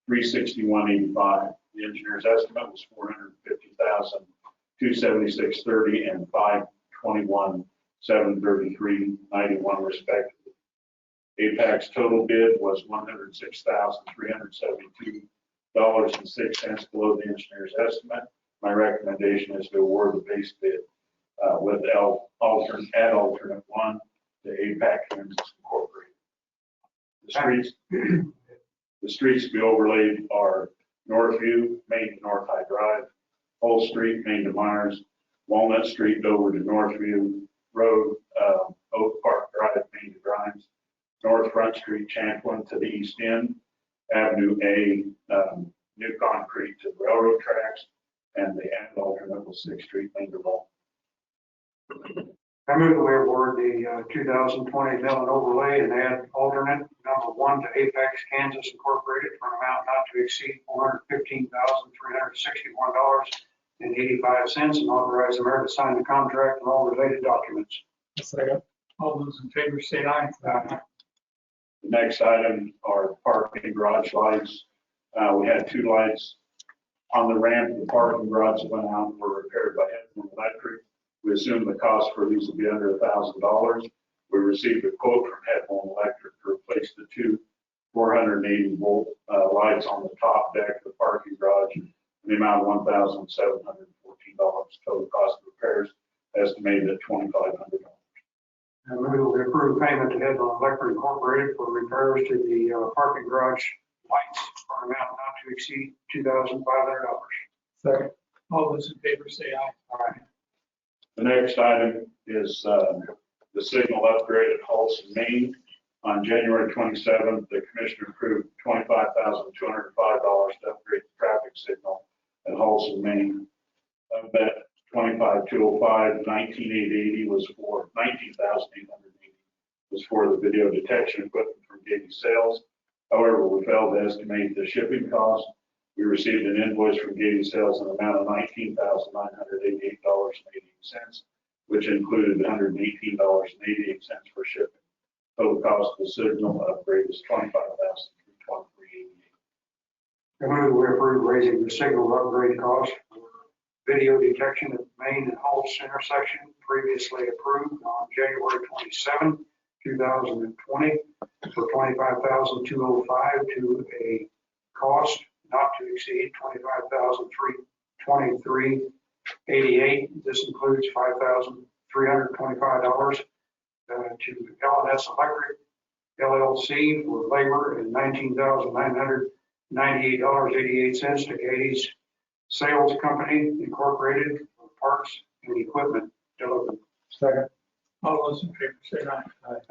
$415,361.85. The engineer's estimate was $450,276.30 and $521,733.91 respectively. APAC's total bid was $106,372.06 below the engineer's estimate. My recommendation is to award the base bid with add alternate one to APAC Kansas Incorporated. The streets to be overlaid are Northview, Main to North High Drive, Hull Street, Main to Myers, Walnut Street, Dover to Northview Road, Oak Park Drive, Main to Grimes, North Front Street, Champlin to the east end, Avenue A, New Concrete to the railroad tracks, and the add alternate was 6th Street, Main to Wall. I move that we award the 2020 mill and overlay and add alternate number 1 to Apex Kansas Incorporated for an amount not to exceed $415,361.85 and authorize the mayor to sign the contract and all related documents. Second. All those in favor say aye. The next item are parking garage lights. We had 2 lights on the ramp of the parking garage that went out and were repaired by Headland Electric. We assume the cost for these will be under $1,000. We received a quote from Headland Electric to replace the 2 480 volt lights on the top deck of the parking garage in the amount of $1,714. Total cost of repairs estimated at $2,500. I move that we approve payment to Headland Electric Incorporated for repairs to the parking garage lights for an amount not to exceed $2,500. Second. All those in favor say aye. Aye. The next item is the signal upgrade at Halston, Maine. On January 27th, the commissioner approved $25,205 to upgrade the traffic signal at Halston, Maine. Of that $25,205, $19,880 was for $19,880 was for the video detection equipment from Gady Sales. However, we failed to estimate the shipping cost. We received an invoice from Gady Sales in the amount of $19,988.88, which included $118.88 for shipping. Total cost of the signal upgrade is $25,323.88. I move that we approve raising the signal upgrade cost for video detection at Main and Holtz intersection previously approved on January 27, 2020 for $25,205 to a cost not to exceed $25,323.88. This includes $5,325 to L&S Electric LLC for labor and $19,998.88 to Gady's Sales Company Incorporated for parts and equipment delivered. Second. All those in favor say aye.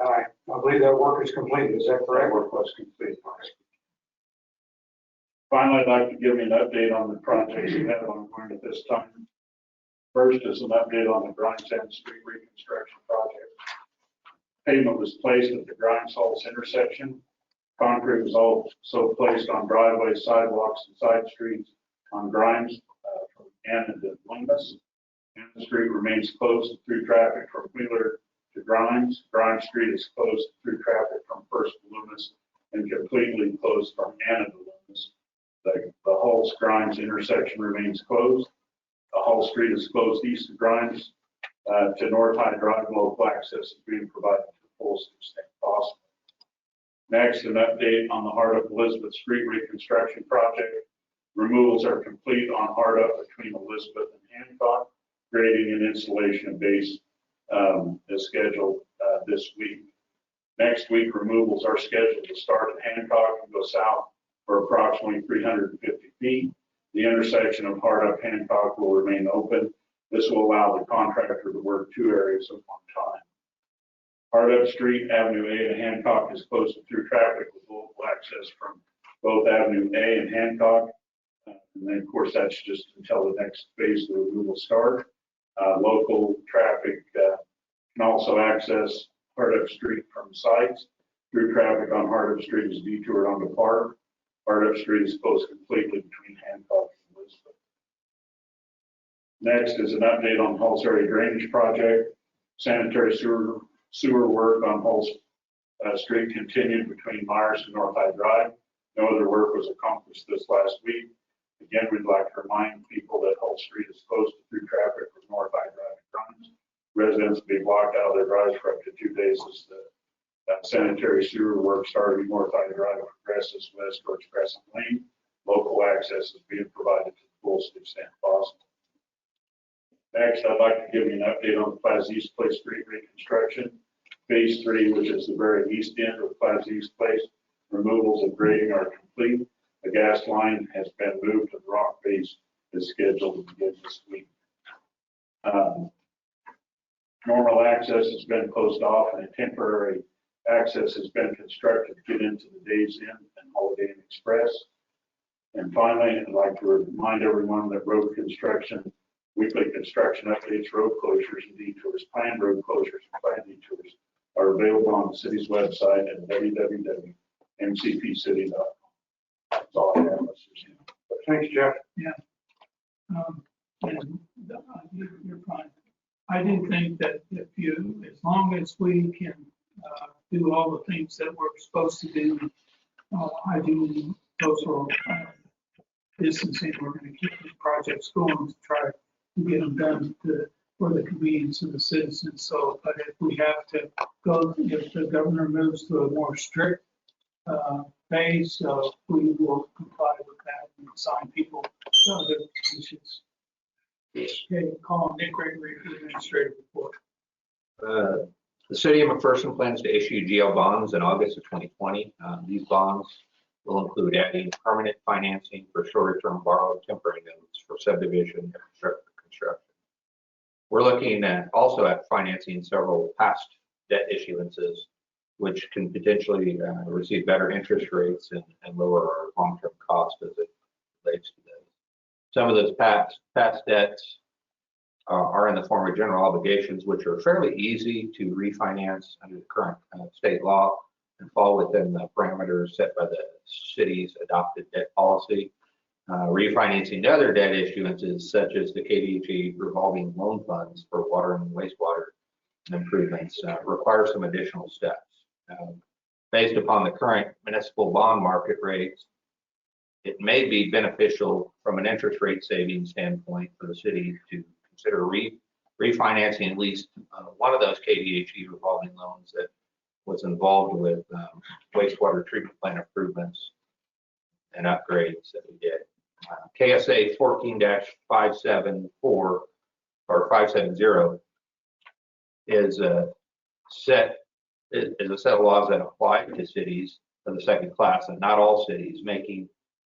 Aye. I believe that work is completed. Is that That correct? work was complete. Finally, I'd like to give you an update on the projects we have ongoing at this time. First is an update on the Grimes End Street reconstruction project. Pavement was placed at the Grimes Halls intersection. Concrete was also placed on driveways, sidewalks, and side streets on Grimes from Anna to Loomis. Anna Street remains closed through traffic from Wheeler to Grimes. Grimes Street is closed through traffic from First to Loomis and completely closed from Anna to Loomis. The Halls Grimes intersection remains closed. The Hall Street is closed east of Grimes to North High Drive. Local access is being provided to the fullest extent possible. Next, an update on the Hardup Elizabeth Street reconstruction project. Removals are complete on Hardup between Elizabeth and Hancock. Grading and installation of base is scheduled this week. Next week, removals are scheduled to start at Hancock and go south for approximately 350 feet. The intersection of Hardup Hancock will remain open. This will allow the contractor to work 2 areas at one time. Hardup Street, Avenue A to Hancock is closed through traffic with local access from both Avenue A and Hancock. And then, of course, that's just until the next phase of the removal start. Local traffic can also access Hardup Street from sites. Through traffic on Hardup Street is detoured onto Park. Hardup Street is closed completely between Hancock and Elizabeth. Next is an update on Halls area drainage project. Sanitary sewer work on Halls Street continued between Myers and North High Drive. No other work was accomplished this last week. Again, we'd like to remind people that Hull Street is closed to through traffic from North High Drive to Grimes. Residents will be blocked out of their drives for up to 2 days as the sanitary sewer work starting North High Drive progresses west towards Crescent Lane. Local access is being provided to the full city of St. Boston. Next, I'd like to give you an update on the Plaza East Place Street reconstruction. Phase 3, which is the very east end of Plaza East Place, removals and grading are complete. The gas line has been moved to the rock base is scheduled to begin this week. Normal access has been closed off and a temporary access has been constructed to get into the Days Inn and Holiday Inn Express. And finally, I'd like to remind everyone that road construction, weekly construction updates, road closures and detours, planned road closures and planned detours are available on the city's website at www.mcpcity.com. That's all I have. Thanks, Jeff. And you're fine. I do think that as long as we can do all the things that we're supposed to do, I do social distancing. We're going to keep these projects going to try to get them done for the convenience of the citizens. So, but if we have to go, if the governor moves to a more strict phase, we will comply with that and assign people to other positions. Okay, call Nick Gregory for the administrative report. The city of McPherson plans to issue GL bonds in August of 2020. These bonds will include adding permanent financing for shorter-term borrowed temporary notes for subdivision and construction. We're looking at also at financing several past debt issuances, which can potentially receive better interest rates and lower our long-term cost as it relates to those. Some of those past debts are in the form of general obligations, which are fairly easy to refinance under the current state law and fall within the parameters set by the city's adopted debt policy. Refinancing other debt issuances, such as the KDHE revolving loan funds for water and wastewater improvements, require some additional steps. Based upon the current municipal bond market rates, it may be beneficial from an interest rate savings standpoint for the city to consider refinancing at least one of those KDHE revolving loans that was involved with wastewater treatment plant improvements and upgrades that we did. KSA 14-574 or 570 is a set of laws that apply to cities of the second class, and not all cities, making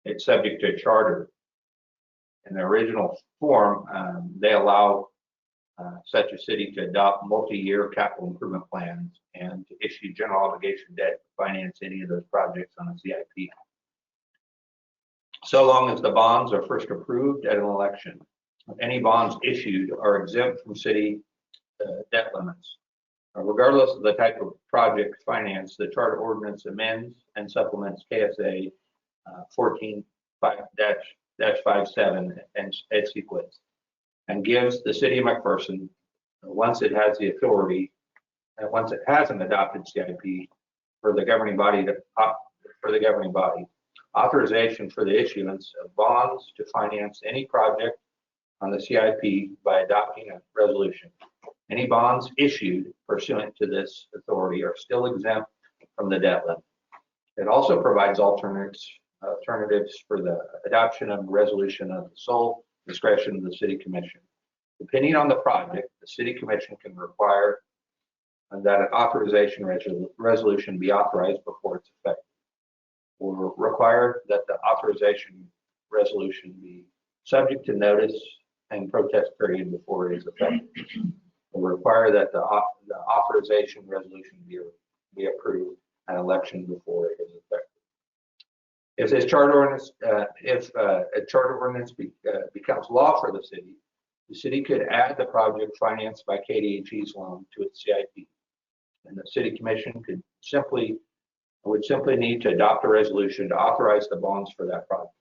it subject to a charter. In the original form, they allow such a city to adopt multi-year capital improvement plans and to issue general obligation debt to finance any of those projects on a CIP. So long as the bonds are first approved at an election, any bonds issued are exempt from city debt limits. Regardless of the type of project financed, the charter ordinance amends and supplements KSA 14-5-57 and its sequence, and gives the city of McPherson, once it has the authority, and once it has an adopted CIP for the governing body, authorization for the issuance of bonds to finance any project on the CIP by adopting a resolution. Any bonds issued pursuant to this authority are still exempt from the debt limit. It also provides alternatives for the adoption of a resolution of the sole discretion of the city commission. Depending on the project, the city commission can require that an authorization resolution be authorized before it's effective, or require that the authorization resolution be subject to notice and protest period before it is effective, or require that the authorization resolution be approved at election before it is effective. If this charter ordinance, if a charter ordinance becomes law for the city could add the project financed by KDHE's loan to its CIP, and the city commission could simply would simply need to adopt a resolution to authorize the bonds for that project.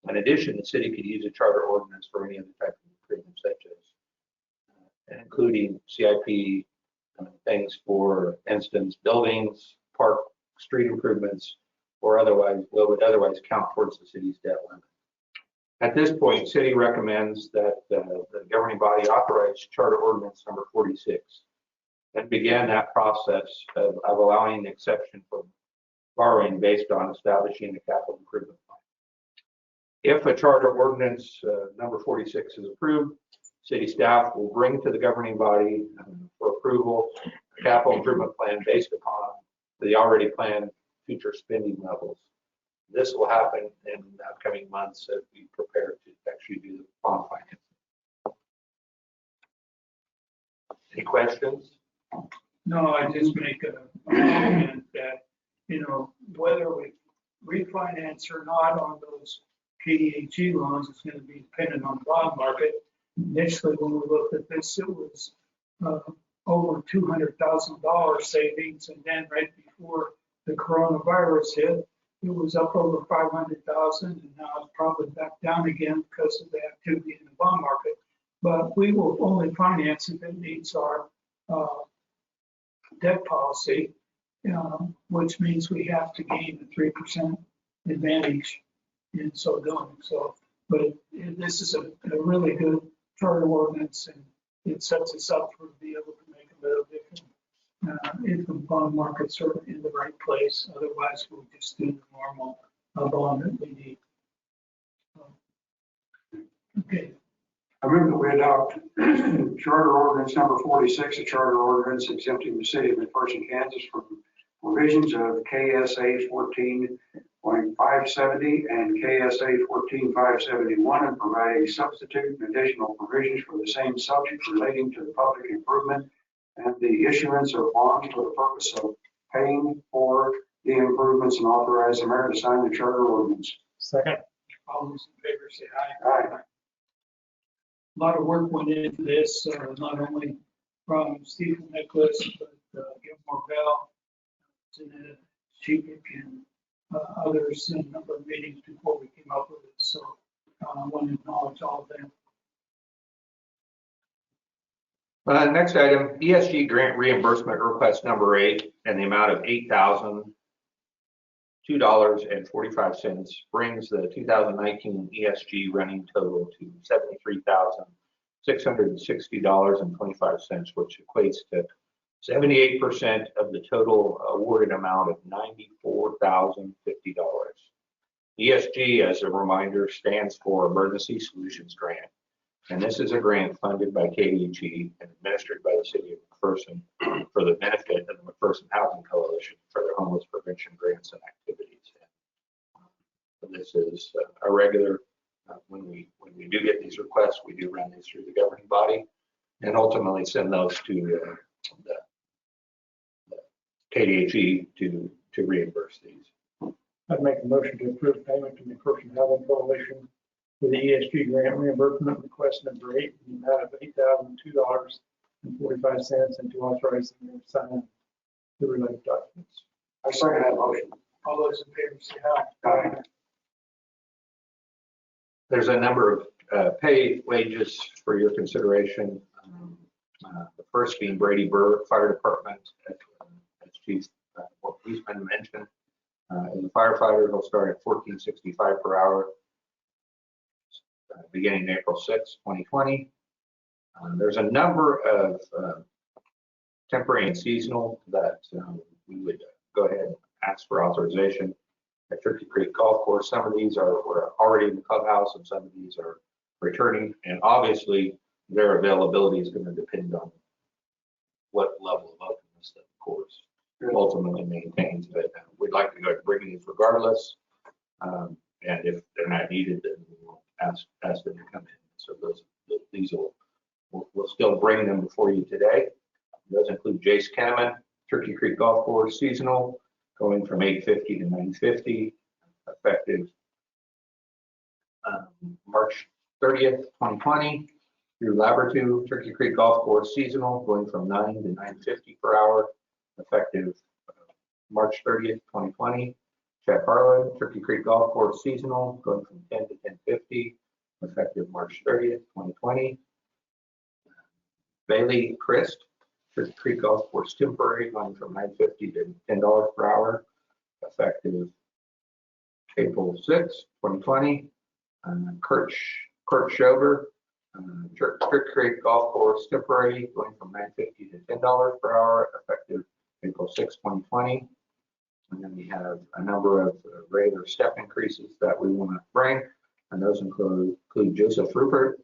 In addition, the city could use a charter ordinance for any other type of improvement, such as including CIP, things for instance, buildings, park, street improvements, or otherwise, what would otherwise count towards the city's debt limit. At this point, city recommends that the governing body authorize charter ordinance number 46 and began that process of allowing an exception for borrowing based on establishing a capital improvement plan. If a charter ordinance number 46 is approved, city staff will bring to the governing body for approval a capital improvement plan based upon the already planned future spending levels. This will happen in the upcoming months as we prepare to actually do the bond financing. Any questions? No, I just make a comment that, whether we refinance or not on those KDHE loans is going to be dependent on the bond market. Initially, when we looked at this, it was over $200,000 savings, and then right before the coronavirus hit, it was up over 500,000, and now it's probably back down again because of the activity in the bond market. But we will only finance if it meets our debt policy, which means we have to gain a 3% advantage in so doing. So, but this is a really good charter ordinance, and it sets us up to be able to make a little different if the bond markets are in the right place. Otherwise, we'll just do the normal bond that we need. Okay. I move that we adopt charter ordinance number 46, a charter ordinance exempting the city of McPherson, Kansas from provisions of KSA 14.570 and KSA 14.571 and providing substitute and additional provisions for the same subject relating to the public improvement and the issuance of bonds for the purpose of paying for the improvements, and authorize the mayor to sign the charter ordinance. Second. All those in favor say aye. Aye. A lot of work went into this, not only from Stephen Nicholas, but Gilmore Bell, Jeanette Sheepik, and others in a number of meetings before we came up with it. So I want to acknowledge all of them. Next item, ESG grant reimbursement request number 8 and the amount of $8,002.45 brings the 2019 ESG running total to $73,660.25, which equates to 78% of the total awarded amount of $94,050. ESG, as a reminder, stands for Emergency Solutions Grant. And this is a grant funded by KDHE and administered by the city of McPherson for the benefit of the McPherson Housing Coalition for their homeless prevention grants and activities. And this is a regular, when we do get these requests, we do run these through the governing body and ultimately send those to the KDHE to reimburse these. I'd make a motion to approve payment to McPherson Housing Coalition for the ESG grant reimbursement request number 8 in the amount of $8,002.45 and to authorize the mayor to sign the related documents. I second that motion. All those in favor say aye. Aye. There's a number of pay wages for your consideration. The first being Brady Burr Fire Department, as Chief Policeman mentioned. As a firefighter, he'll start at $14.65 per hour, beginning April 6, 2020. There's a number of temporary and seasonal that we would go ahead and ask for authorization at Turkey Creek Golf Course. Some of these were already in the clubhouse, and some of these are returning. And obviously, their availability is going to depend on what level of openness the course ultimately maintains. But we'd like to go to bring these regardless. And if they're not needed, then we will ask them to come in. So these we'll still bring them before you today. Those include Jace Kenneman, Turkey Creek Golf Course seasonal, going from $850 to $950, effective March 30th, 2020. Through Labertu, Turkey Creek Golf Course seasonal, going from $9 to $950 per hour, effective March 30th, 2020. Chet Harlan, Turkey Creek Golf Course seasonal, going from 10 to 10:50, effective March 30th, 2020. Bailey Christ, Turkey Creek Golf Course temporary, going from $9.50 to $10 per hour, effective April 6th, 2020. Kurt Schober, Turkey Creek Golf Course temporary, going from $9.50 to $10 per hour, effective April 6th, 2020. And then we have a number of regular step increases that we want to bring, and those include Joseph Rupert,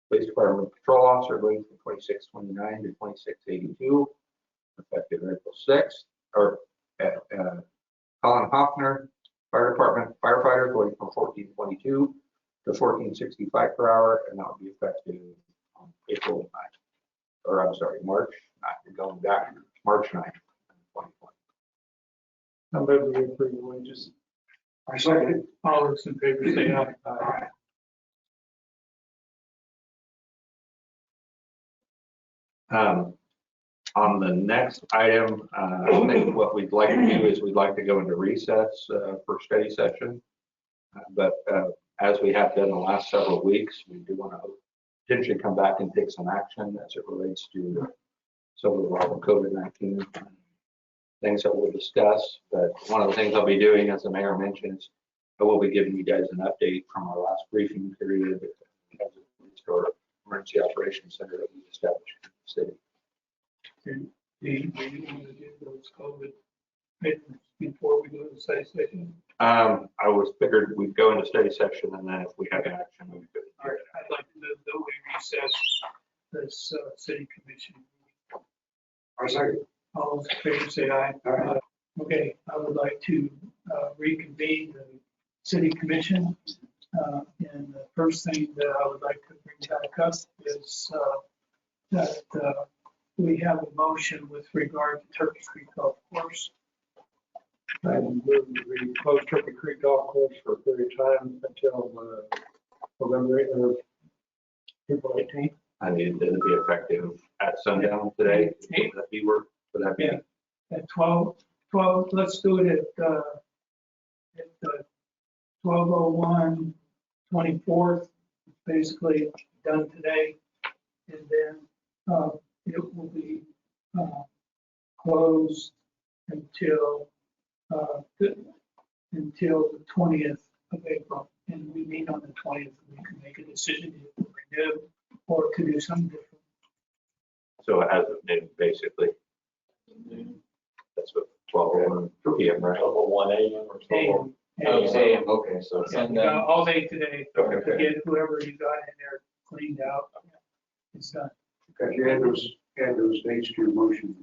Police Department Patrol Officer, going from 2629 to 2682, effective April 6th. Or Colin Hoffner, Fire Department Firefighter, going from 1422 to 1465 per hour, and that will be effective on April 9th, or I'm sorry, March 9th, going back March 9th, 2020. I move we approve the wages. I second it. All those in favor say aye. Aye. On the next item, I think what we'd like to do is we'd like to go into recess for study session. But as we have done the last several weeks, we do want to potentially come back and take some action as it relates to some of the COVID-19 things that we'll discuss. But one of the things I'll be doing, as the mayor mentions, I will be giving you guys an update from our last briefing period as it relates to our emergency operations center that we established in the city. Do you want to do those COVID items before we go to study session? I was figured we'd go into study session, and then if we have action, we could. All right, I'd like to move that we recess this city commission. I second. All those in favor say aye. Aye. Okay, I would like to reconvene the city commission. And the first thing that I would like to bring back up is that we have a motion with regard to Turkey Creek Golf Course. I move we close Turkey Creek Golf Course for a period of time until November or April 18th. I mean, it'll be effective at sundown today. Would that be work? Would that be? Yeah. At 12, let's do it at 12:01, 24th, basically done today. And then it will be closed until the 20th of April. And we meet on the 20th, and we can make a decision if to renew or to do something different. So as of noon, basically. That's what 12 p.m. right? 1 a.m. or so. Okay, so And all day today, Okay. to get whoever you got in there cleaned out. It's done. Got you add those dates to your motion.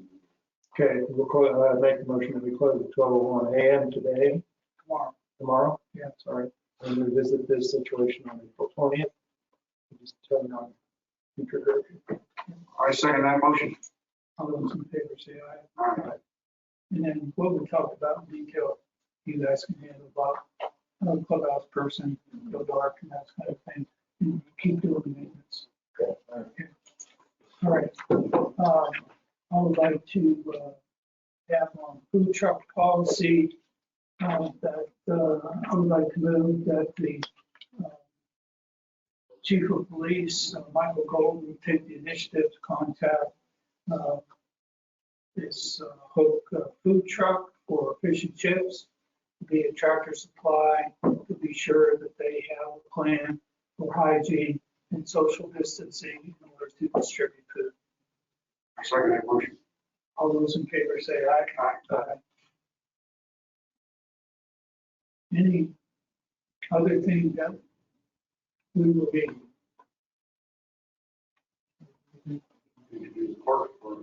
Okay, we'll make the motion that we close at 12:01 a.m. today. Tomorrow? Yeah, sorry. And revisit this situation on April 20th. Just tell me on future direction. I second that motion. All those in favor say aye. Aye. And then what we talked about in detail, you guys can handle about clubhouse person, go dark and that kind of thing. And keep doing the maintenance. Okay. All right. I would like to have on food truck policy that I would like to move that the chief of police, Michael Golden, take the initiative to contact this Hook food truck for fish and chips, via Tractor Supply, to be sure that they have a plan for hygiene and social distancing in order to distribute food. I second that motion. All those in favor say aye. Aye. Any other thing that we will be? You can do the park or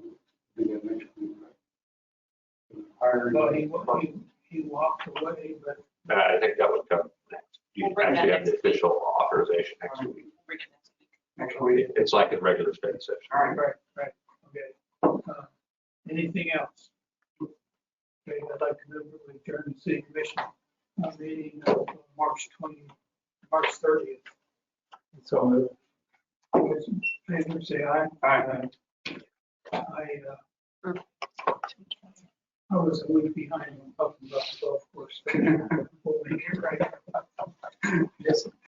do that next week, right? Hiring. Well, he walked away, but I think that would come next. You actually have the official authorization next week. Next week. It's like a regular study session. All right. right, okay. Anything else? Okay, I'd like to move to adjourn the city commission meeting of March 30th. So All those in favor say aye. Aye. I was a week behind on talking about the golf course. We'll make it right. Yes.